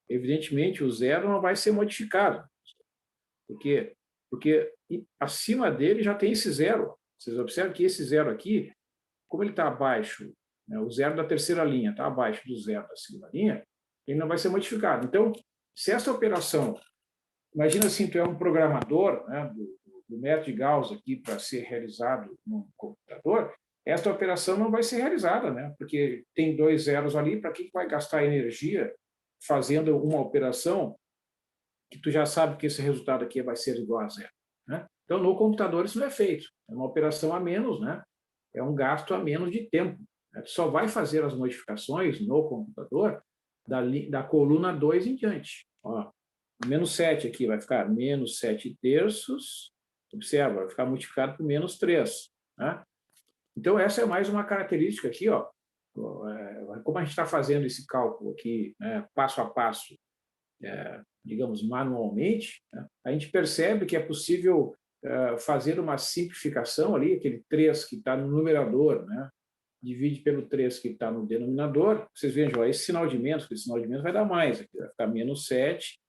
Evidentemente, o zero não vai ser modificado. Por quê? Porque acima dele já tem esse zero. Vocês observam que esse zero aqui, como ele está abaixo, né, o zero da terceira linha está abaixo do zero da segunda linha, ele não vai ser modificado. Então, se essa operação, imagina assim, tu é um programador, né, do método de Gauss aqui para ser realizado no computador, esta operação não vai ser realizada, né, porque tem dois zeros ali, para que vai gastar energia fazendo uma operação que tu já sabe que esse resultado aqui vai ser igual a zero, né? Então, no computador isso não é feito. É uma operação a menos, né? É um gasto a menos de tempo. Né? Tu só vai fazer as modificações no computador da coluna 2 em diante. Ó, menos 7 aqui vai ficar menos 7 terços. Observa, vai ficar multiplicado por menos 3. Né? Então, essa é mais uma característica aqui, ó. Como a gente está fazendo esse cálculo aqui, né, passo a passo, digamos, manualmente, né, a gente percebe que é possível fazer uma simplificação ali, aquele 3 que está no numerador, né, divide pelo 3 que está no denominador, vocês vejam, ó, esse sinal de menos vai dar mais, aqui vai ficar menos 7,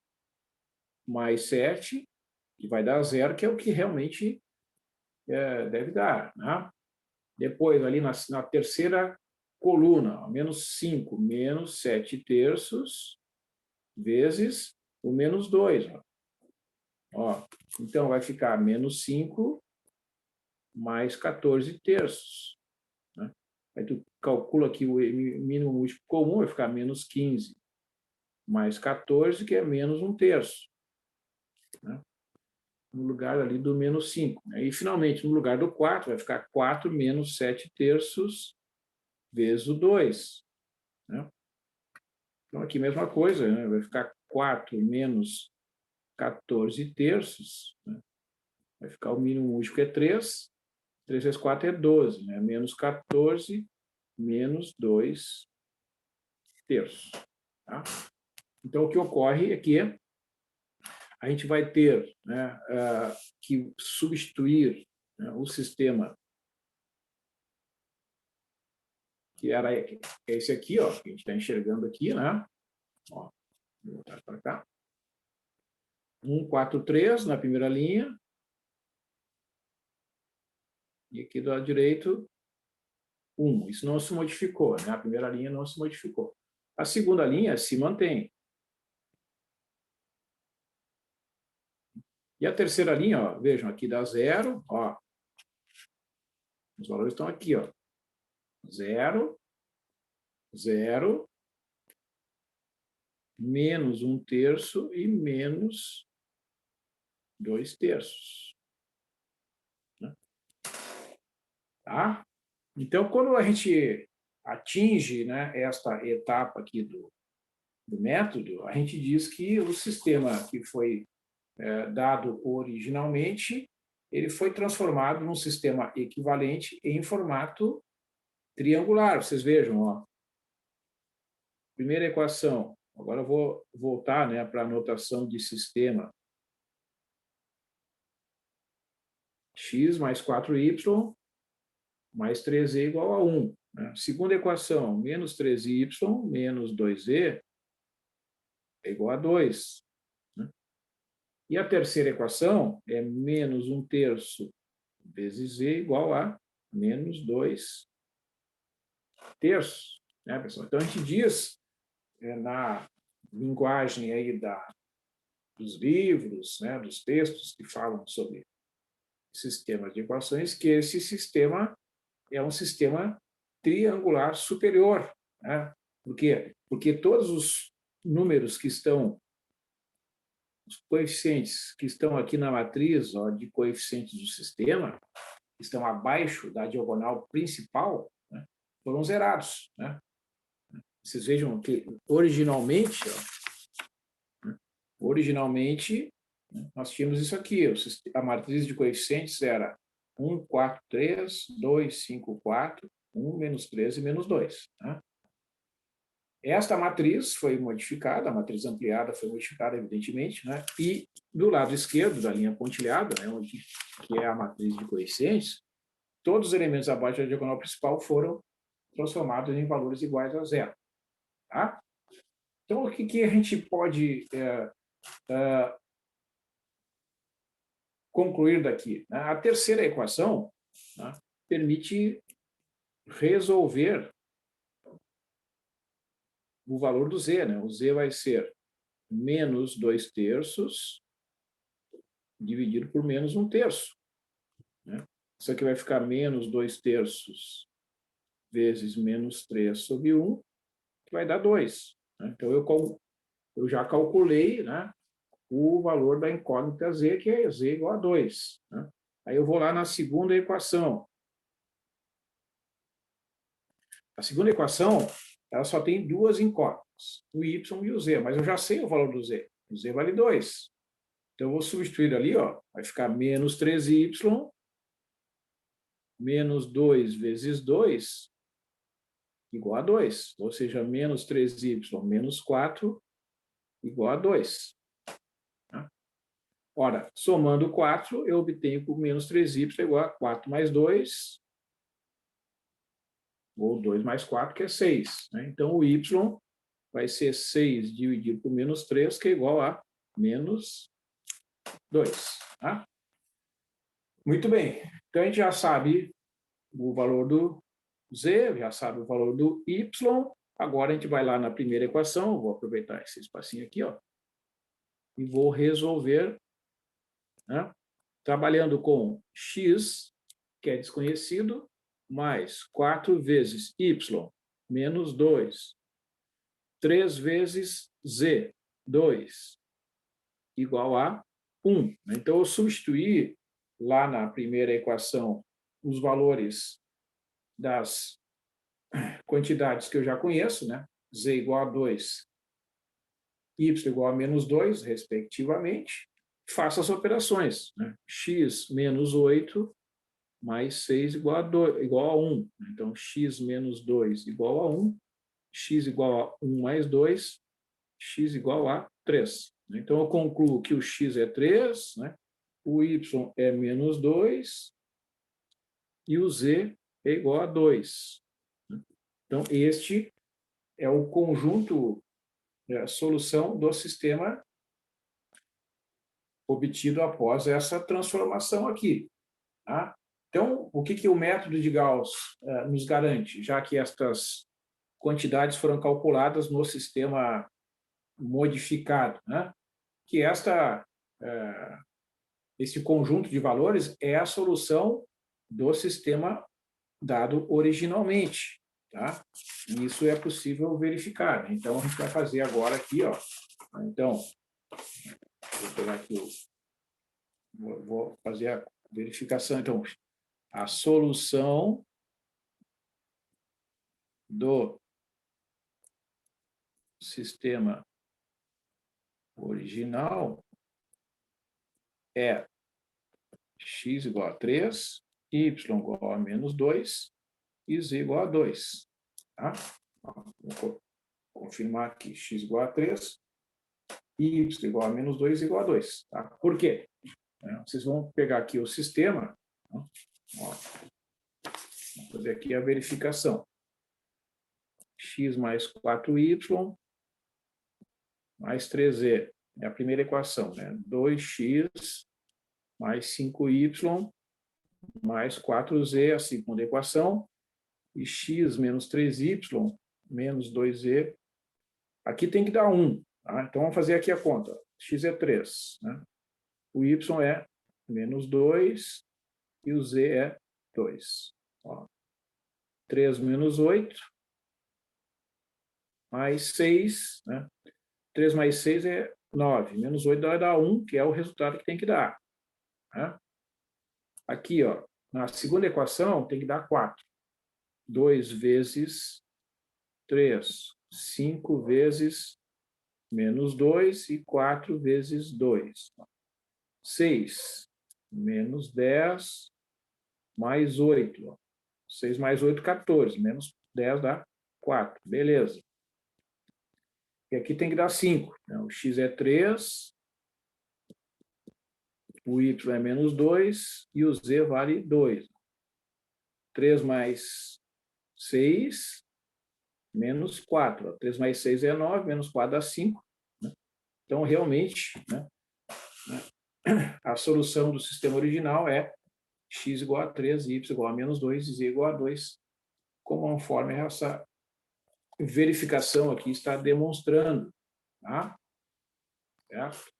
mais 7, e vai dar zero, que é o que realmente deve dar. Né? Depois, ali na terceira coluna, ó, menos 5, menos 7 terços, vezes o menos 2. Ó, então, vai ficar menos 5 mais 14 terços. Né? Aí tu calcula aqui o mínimo múltiplo comum, vai ficar menos 15 mais 14, que é menos 1 terço. Né? No lugar ali do menos 5. Né? E, finalmente, no lugar do 4, vai ficar 4 menos 7 terços vezes o 2. Né? Então, aqui, mesma coisa, né? Vai ficar 4 menos 14 terços. Né? Vai ficar o mínimo múltiplo, que é 3. 3 vezes 4 é 12, né? Menos 14, menos 2 terços. Tá? Então, o que ocorre é que a gente vai ter, né, que substituir, né, o sistema que era esse aqui, ó, que a gente está enxergando aqui, né? Ó, vou voltar para cá. 1, 4, 3 na primeira linha. E aqui do lado direito, 1. Isso não se modificou, né? A primeira linha não se modificou. A segunda linha se mantém. E a terceira linha, ó, vejam, aqui dá zero, ó. Os valores estão aqui, ó. 0, 0, menos 1 terço e menos 2 terços. Né? Tá? Então, quando a gente atinge, né, esta etapa aqui do método, a gente diz que o sistema que foi dado originalmente, ele foi transformado num sistema equivalente em formato triangular. Vocês vejam, ó. Primeira equação. Agora eu vou voltar, né, para a notação de sistema. X mais 4y mais 3e igual a 1. Né? Segunda equação, menos 3y menos 2e é igual a 2. Né? E a terceira equação é menos 1 terço vezes e igual a menos 2 terços. Né, pessoal? Então, a gente diz, na linguagem aí dos livros, né, dos textos que falam sobre sistemas de equações, que esse sistema é um sistema triangular superior. Né? Por quê? Porque todos os números que estão, os coeficientes que estão aqui na matriz, ó, de coeficientes do sistema, que estão abaixo da diagonal principal, né, foram zerados. Né? Vocês vejam que, originalmente, ó, Originalmente, nós tínhamos isso aqui, a matriz de coeficientes era 1, 4, 3, 2, 5, 4, 1, menos 3 e menos 2. Né? Esta matriz foi modificada, a matriz ampliada foi modificada, evidentemente, né? E do lado esquerdo da linha pontilhada, né, que é a matriz de coeficientes, todos os elementos abaixo da diagonal principal foram transformados em valores iguais a zero. Tá? Então, o que a gente pode concluir daqui? A terceira equação, né, permite resolver o valor do z. Né? O z vai ser menos 2/3 dividido por menos 1/3. Né? Isso aqui vai ficar menos 2/3 vezes menos 3 sobre 1, que vai dar 2. Né? Então, eu já calculei, né, o valor da incógnita z, que é z igual a 2. Né? Aí eu vou lá na segunda equação. A segunda equação, ela só tem duas incógnitas, o y e o z, mas eu já sei o valor do z. O z vale 2. Então, eu vou substituir ali, ó, vai ficar menos 3y, menos 2 vezes 2, igual a 2. Ou seja, menos 3y menos 4, igual a 2. Ora, somando 4, eu obtenho que o menos 3y igual a 4 mais 2, ou 2 mais 4, que é 6. Né? Então, o y vai ser 6 dividido por menos 3, que é igual a menos 2. Tá? Muito bem. Então, a gente já sabe o valor do z, já sabe o valor do y. Agora, a gente vai lá na primeira equação. Vou aproveitar esse espacinho aqui, ó, e vou resolver, né, trabalhando com x, que é desconhecido, mais 4 vezes y, menos 2, 3 vezes z, 2, igual a 1. Então, eu substituí lá na primeira equação os valores das quantidades que eu já conheço, né? Z igual a 2, y igual a menos 2, respectivamente. Faço as operações. Né? X menos 8 mais 6 igual a 2, igual a 1. Então, x menos 2 igual a 1, x igual a 1 mais 2, x igual a 3. Então, eu concluo que o x é 3, né? O y é menos 2 e o z é igual a 2. Então, este é o conjunto, a solução do sistema obtido após essa transformação aqui. Tá? Então, o que o método de Gauss nos garante, já que estas quantidades foram calculadas no sistema modificado, né? Que esse conjunto de valores é a solução do sistema dado originalmente. Tá? E isso é possível verificar. Né? Então, a gente vai fazer agora aqui, ó. Então, vou pegar aqui, vou fazer a verificação. Então, a solução do sistema original é x igual a 3, y igual a menos 2 e z igual a 2. Tá? Vou confirmar aqui, x igual a 3, y igual a menos 2 igual a 2. Tá? Por quê? Vocês vão pegar aqui o sistema, ó, vou fazer aqui a verificação. X mais 4y mais 3z. É a primeira equação, né? 2x mais 5y mais 4z, a segunda equação. E x menos 3y menos 2z. Aqui tem que dar 1. Tá? Então, vamos fazer aqui a conta. X é 3. Né? O y é menos 2 e o z é 2. Ó. 3 menos 8 mais 6. Né? 3 mais 6 é 9. Menos 8 vai dar 1, que é o resultado que tem que dar. Né? Aqui, ó, na segunda equação, tem que dar 4. 2 vezes 3. 5 vezes menos 2 e 4 vezes 2. 6 menos 10 mais 8. 6 mais 8, 14. Menos 10 dá 4. Beleza. E aqui tem que dar 5. O x é 3, o y é menos 2 e o z vale 2. 3 mais 6, menos 4. 3 mais 6 é 9, menos 4 dá 5. Então, realmente, a solução do sistema original é x igual a 3, y igual a menos 2 e z igual a 2, conforme essa verificação aqui está demonstrando. Tá? Certo?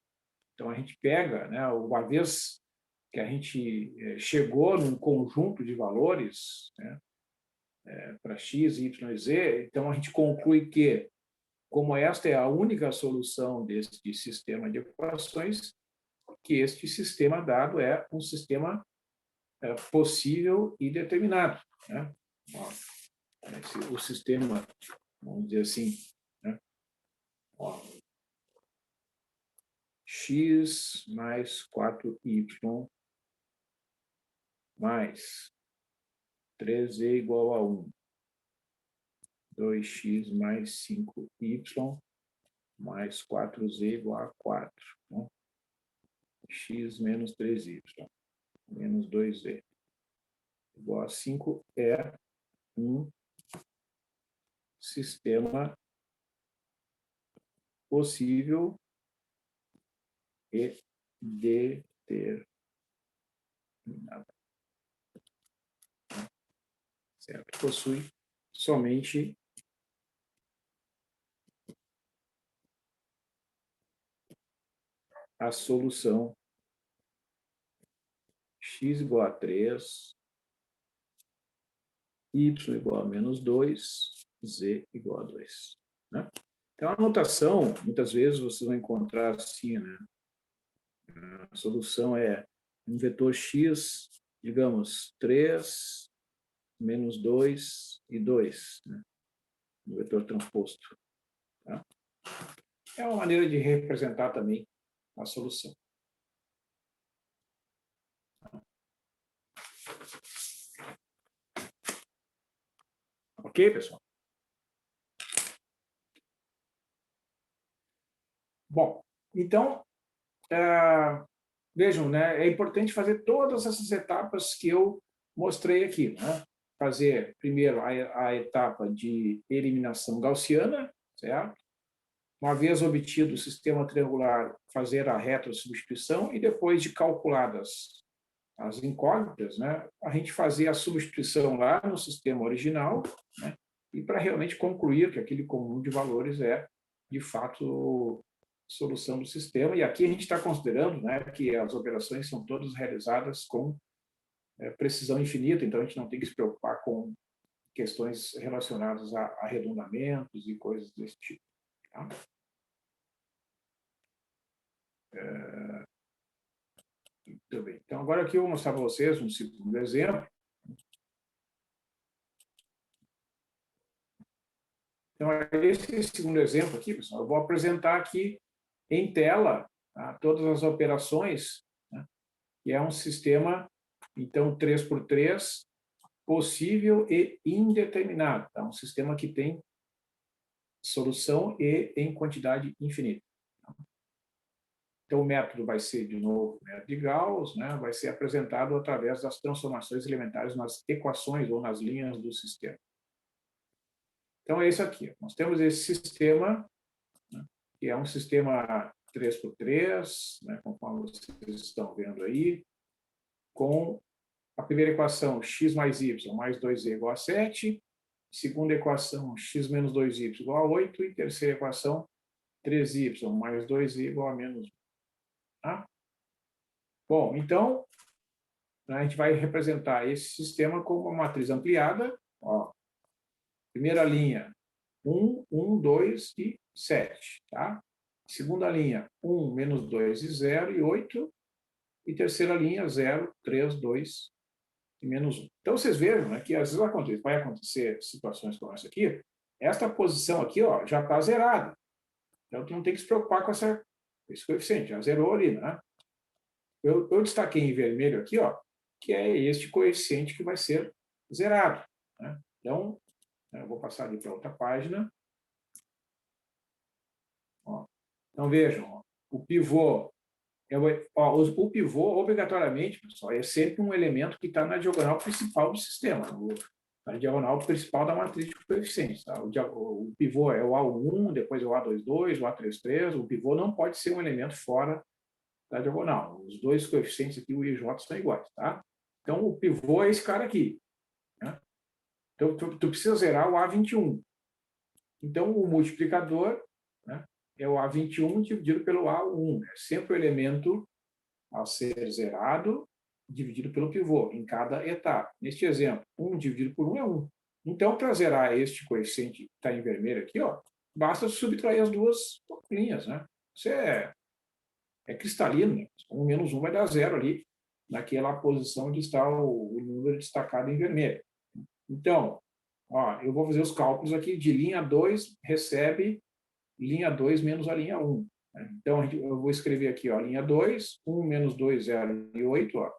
Então, a gente pega, uma vez que a gente chegou num conjunto de valores, para x, y e z, então a gente conclui que, como esta é a única solução deste sistema de equações, que este sistema dado é um sistema possível e determinado. O sistema, vamos dizer assim, x mais 4y mais 3z igual a 1. 2x mais 5y mais 4z igual a 4. X menos 3y menos 2z igual a 5 é um sistema possível e determinado. Certo? Possui somente a solução x igual a 3, y igual a menos 2, z igual a 2. Então, a notação, muitas vezes vocês vão encontrar assim, a solução é um vetor x, digamos, 3, menos 2 e 2, um vetor transposto. Tá? É uma maneira de representar também a solução. Ok, pessoal? Bom, então, vejam, é importante fazer todas essas etapas que eu mostrei aqui. Fazer, primeiro, a etapa de eliminação gaussiana, certo? Uma vez obtido o sistema triangular, fazer a retrosubstituição e depois de calculadas as incógnitas, a gente fazer a substituição lá no sistema original, e para realmente concluir que aquele comum de valores é, de fato, solução do sistema. E aqui a gente está considerando que as operações são todas realizadas com precisão infinita, então a gente não tem que se preocupar com questões relacionadas a arredondamentos e coisas desse tipo. Tá? Muito bem. Então, agora aqui eu vou mostrar para vocês um segundo exemplo. Então, esse segundo exemplo aqui, pessoal, eu vou apresentar aqui em tela todas as operações, que é um sistema, então, 3x3, possível e indeterminado. Tá? Um sistema que tem solução e em quantidade infinita. Então, o método vai ser, de novo, o método de Gauss, vai ser apresentado através das transformações elementares nas equações ou nas linhas do sistema. Então, é isso aqui. Nós temos esse sistema, que é um sistema 3x3, conforme vocês estão vendo aí, com a primeira equação, x mais y mais 2z igual a 7, segunda equação, x menos 2y igual a 8, e terceira equação, 3y mais 2z igual a menos 1. Tá? Bom, então, a gente vai representar esse sistema como uma matriz ampliada. Primeira linha, 1, 1, 2 e 7. Tá? Segunda linha, 1, menos 2 e 0 e 8. E terceira linha, 0, 3, 2 e menos 1. Então, vocês vejam que às vezes vai acontecer situações como essa aqui. Esta posição aqui já está zerada. Então, tu não tem que se preocupar com esse coeficiente, já zerou ali, né? Eu destaquei em vermelho aqui, ó, que é este coeficiente que vai ser zerado, né? Então, eu vou passar ali para outra página. Ó. Então, vejam, ó, o pivô, o pivô, obrigatoriamente, pessoal, é sempre um elemento que está na diagonal principal do sistema, na diagonal principal da matriz de coeficientes. Tá? O pivô é o A1, depois é o A22, o A33. O pivô não pode ser um elemento fora da diagonal. Os dois coeficientes aqui, o I e o J, são iguais. Tá? Então, o pivô é esse cara aqui. Né? Então, tu precisa zerar o A21. Então, o multiplicador, né, é o A21 dividido pelo A1. É sempre o elemento a ser zerado dividido pelo pivô, em cada etapa. Neste exemplo, 1 dividido por 1 é 1. Então, para zerar este coeficiente que está em vermelho aqui, ó, basta subtrair as duas linhas. Né? Isso é cristalino. Né? 1 menos 1 vai dar zero ali, naquela posição onde está o número destacado em vermelho. Então, ó, eu vou fazer os cálculos aqui de linha 2 recebe linha 2 menos a linha 1. Então, eu vou escrever aqui, ó, linha 2, 1 menos 2, 0 e 8, ó.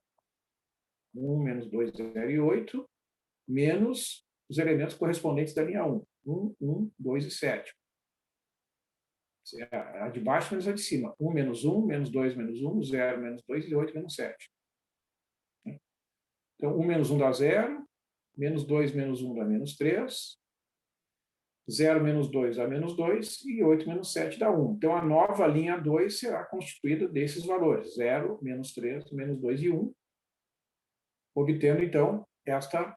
1 menos 2, 0 e 8, menos os elementos correspondentes da linha 1. 1, 1, 2 e 7. A de baixo menos a de cima. 1 menos 1, menos 2 menos 1, 0 menos 2 e 8 menos 7. Então, 1 menos 1 dá 0, menos 2 menos 1 dá menos 3, 0 menos 2 dá menos 2 e 8 menos 7 dá 1. Então, a nova linha 2 será constituída desses valores, 0, menos 3, menos 2 e 1, obtendo, então, esta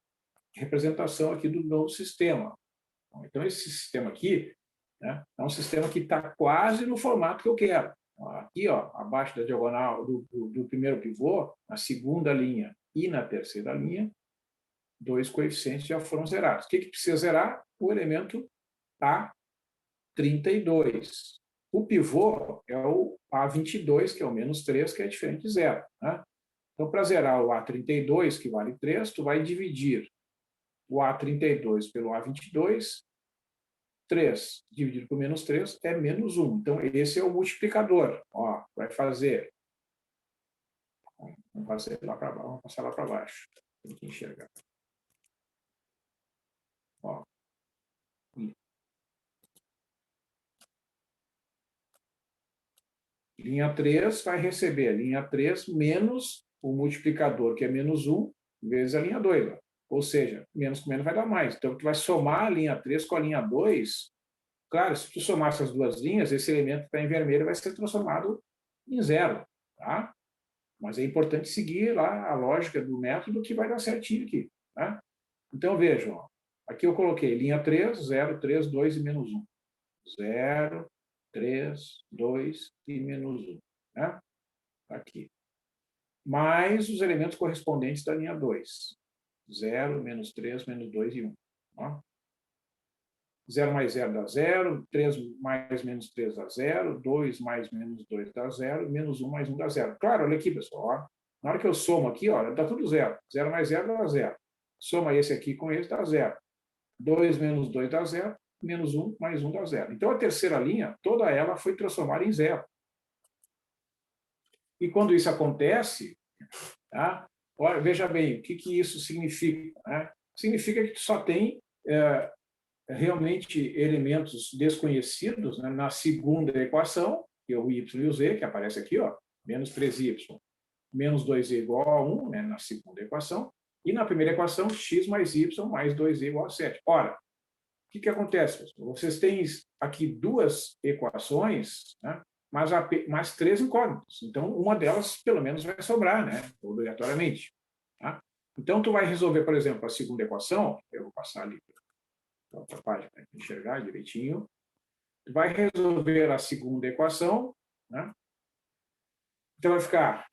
representação aqui do novo sistema. Então, esse sistema aqui, né, é um sistema que está quase no formato que eu quero. Aqui, ó, abaixo da diagonal do primeiro pivô, na segunda linha e na terceira linha, dois coeficientes já foram zerados. O que precisa zerar? O elemento A32. O pivô é o A22, que é o menos 3, que é diferente de zero. Né? Então, para zerar o A32, que vale 3, tu vai dividir o A32 pelo A22, 3 dividido por menos 3 é menos 1. Então, esse é o multiplicador. Ó, vai fazer... Vamos passar lá para baixo. Tem que enxergar. Ó. Linha 3 vai receber a linha 3 menos o multiplicador, que é menos 1, vezes a linha 2. Ó. Ou seja, menos com menos vai dar mais. Então, tu vai somar a linha 3 com a linha 2. Claro, se tu somar essas duas linhas, esse elemento que está em vermelho vai ser transformado em zero. Tá? Mas é importante seguir lá a lógica do método que vai dar certinho aqui. Tá? Então, vejam. Ó. Aqui eu coloquei linha 3, 0, 3, 2 e menos 1. 0, 3, 2 e menos 1. Né? Aqui. Mais os elementos correspondentes da linha 2. 0, menos 3, menos 2 e 1. Ó. 0 mais 0 dá 0, 3 mais menos 3 dá 0, 2 mais menos 2 dá 0, menos 1 mais 1 dá 0. Claro, olha aqui, pessoal. Ó. Na hora que eu somo aqui, olha, dá tudo 0. 0 mais 0 dá 0. Soma esse aqui com esse, dá 0. 2 menos 2 dá 0, menos 1 mais 1 dá 0. Então, a terceira linha, toda ela foi transformada em 0. E quando isso acontece, tá? Olha, veja bem, o que isso significa? Né? Significa que tu só tem realmente elementos desconhecidos, né, na segunda equação, que é o y e o z, que aparece aqui, ó, menos 3y, menos 2y igual a 1, né, na segunda equação, e na primeira equação, x mais y mais 2y igual a 7. Ora, o que acontece, pessoal? Vocês têm aqui duas equações, né, mas três incógnitas. Então, uma delas, pelo menos, vai sobrar, né, obrigatoriamente. Tá? Então, tu vai resolver, por exemplo, a segunda equação, eu vou passar ali para outra página para enxergar direitinho. Tu vai resolver a segunda equação, né? Então, vai ficar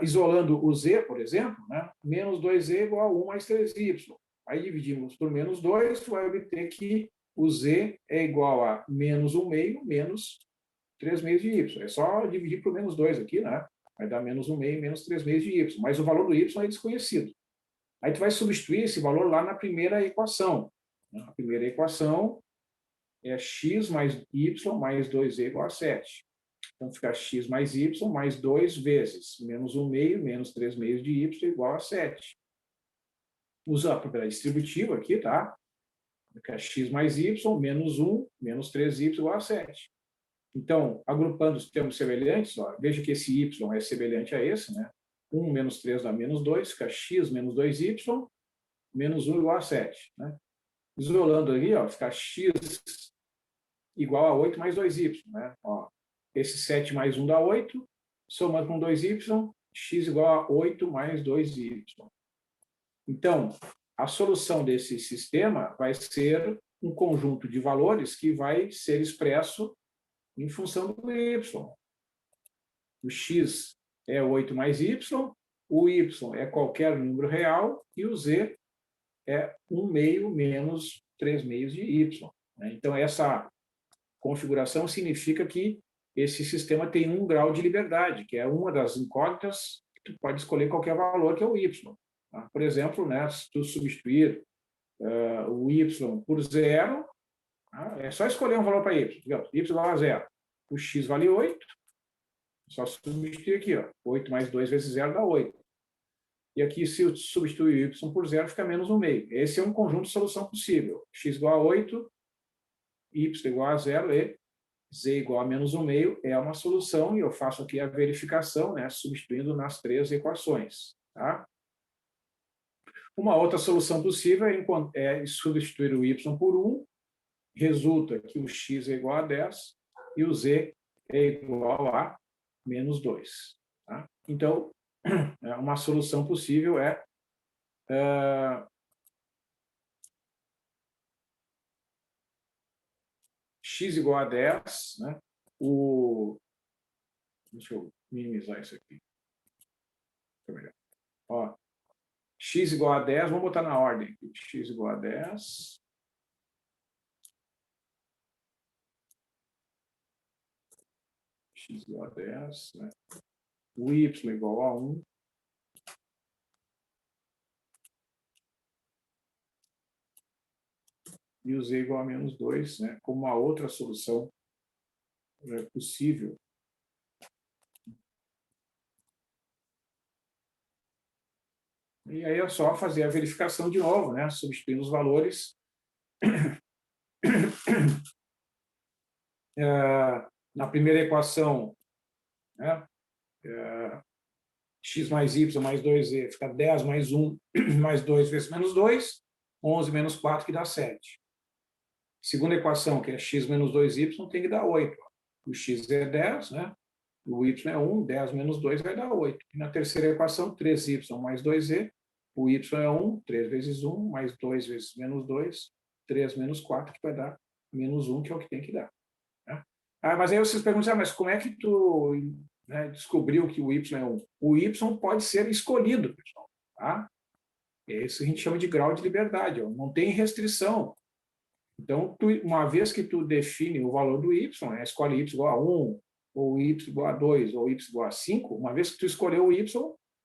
isolando o z, por exemplo, né? Menos 2z igual a 1 mais 3y. Aí dividimos por menos 2, tu vai obter que o z é igual a menos 1 meio menos 3 meios de y. É só dividir por menos 2 aqui, né? Vai dar menos 1 meio menos 3 meios de y. Mas o valor do y é desconhecido. Aí tu vai substituir esse valor lá na primeira equação. A primeira equação é x mais y mais 2z igual a 7. Então, fica x mais y mais 2 vezes menos 1 meio menos 3 meios de y igual a 7. Usa a propriedade distributiva aqui, tá? Fica x mais y menos 1 menos 3y igual a 7. Então, agrupando os termos semelhantes, ó, veja que esse y é semelhante a esse, né? 1 menos 3 dá menos 2, fica x menos 2y menos 1 igual a 7. Né? Isolando ali, ó, fica x igual a 8 mais 2y. Né? Ó, esse 7 mais 1 dá 8, somando com 2y, x igual a 8 mais 2y. Então, a solução desse sistema vai ser um conjunto de valores que vai ser expresso em função do y. O x é 8 mais y, o y é qualquer número real e o z é 1 meio menos 3 meios de y. Então, essa configuração significa que esse sistema tem 1 grau de liberdade, que é uma das incógnitas que tu pode escolher qualquer valor, que é o y. Tá? Por exemplo, né, se tu substituir o y por 0, tá? É só escolher um valor para y. Digamos, y igual a 0. O x vale 8, só substituir aqui, ó. 8 mais 2 vezes 0 dá 8. E aqui, se eu substituir y por 0, fica menos 1 meio. Esse é um conjunto de solução possível. X igual a 8, y igual a 0 e z igual a menos 1 meio é uma solução, e eu faço aqui a verificação, né, substituindo nas 3 equações. Tá? Uma outra solução possível é substituir o y por 1, resulta que o x é igual a 10 e o z é igual a menos 2. Tá? Então, uma solução possível é x igual a 10, né? Deixa eu minimizar isso aqui. Ó, x igual a 10, vamos botar na ordem aqui. X igual a 10. X igual a 10, né? O y igual a 1. E o z igual a menos 2, né? Como uma outra solução possível. E aí é só fazer a verificação de novo, né? Substituindo os valores. Na primeira equação, né? X mais y mais 2z fica 10 mais 1 mais 2 vezes menos 2, 11 menos 4, que dá 7. Segunda equação, que é x menos 2y, tem que dar 8. O x é 10, né? O y é 1, 10 menos 2 vai dar 8. E na terceira equação, 3y mais 2z, o y é 1, 3 vezes 1, mais 2 vezes menos 2, 3 menos 4, que vai dar menos 1, que é o que tem que dar. Né? Mas aí vocês perguntam, mas como é que tu, né, descobriu que o y é 1? O y pode ser escolhido, pessoal. Tá? Isso a gente chama de grau de liberdade, ó. Não tem restrição. Então, uma vez que tu define o valor do y, né, escolhe y igual a 1, ou y igual a 2, ou y igual a 5, uma vez que tu escolheu o y,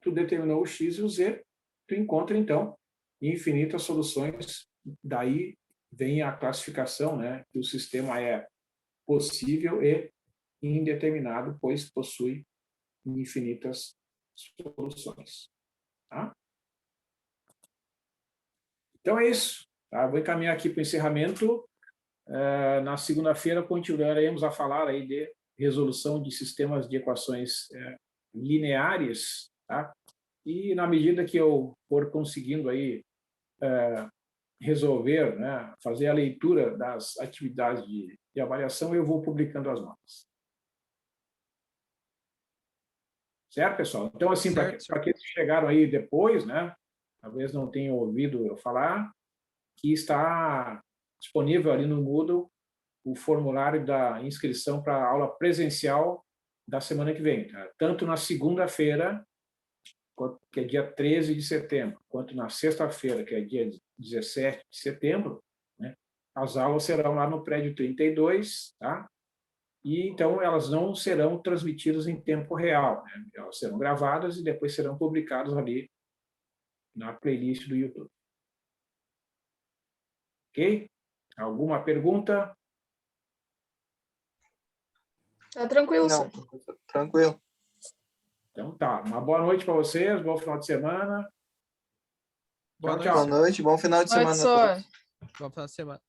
tu determinou o x e o z, tu encontra, então, infinitas soluções. Daí vem a classificação, né, que o sistema é possível e indeterminado, pois possui infinitas soluções. Tá? Então, é isso. Tá? Vou encaminhar aqui para o encerramento. Na segunda-feira, continuaremos a falar aí de resolução de sistemas de equações lineares, tá? E na medida que eu for conseguindo aí resolver, né, fazer a leitura das atividades de avaliação, eu vou publicando as notas. Certo, pessoal? Então, assim, para aqueles que chegaram aí depois, né, talvez não tenham ouvido eu falar, que está disponível ali no Moodle o formulário da inscrição para a aula presencial da semana que vem, tá? Tanto na segunda-feira, que é dia 13 de setembro, quanto na sexta-feira, que é dia 17 de setembro, né? As aulas serão lá no prédio 32, tá? E então elas não serão transmitidas em tempo real, né? Elas serão gravadas e depois serão publicadas ali na playlist do YouTube. Ok? Alguma pergunta? Tá tranquilo, Não, senhor. tranquilo. Então tá, uma boa noite para vocês, bom final de semana. Boa Tchau, noite. tchau. Boa noite, bom final de Boa noite, semana a todos. senhor. Bom final de semana.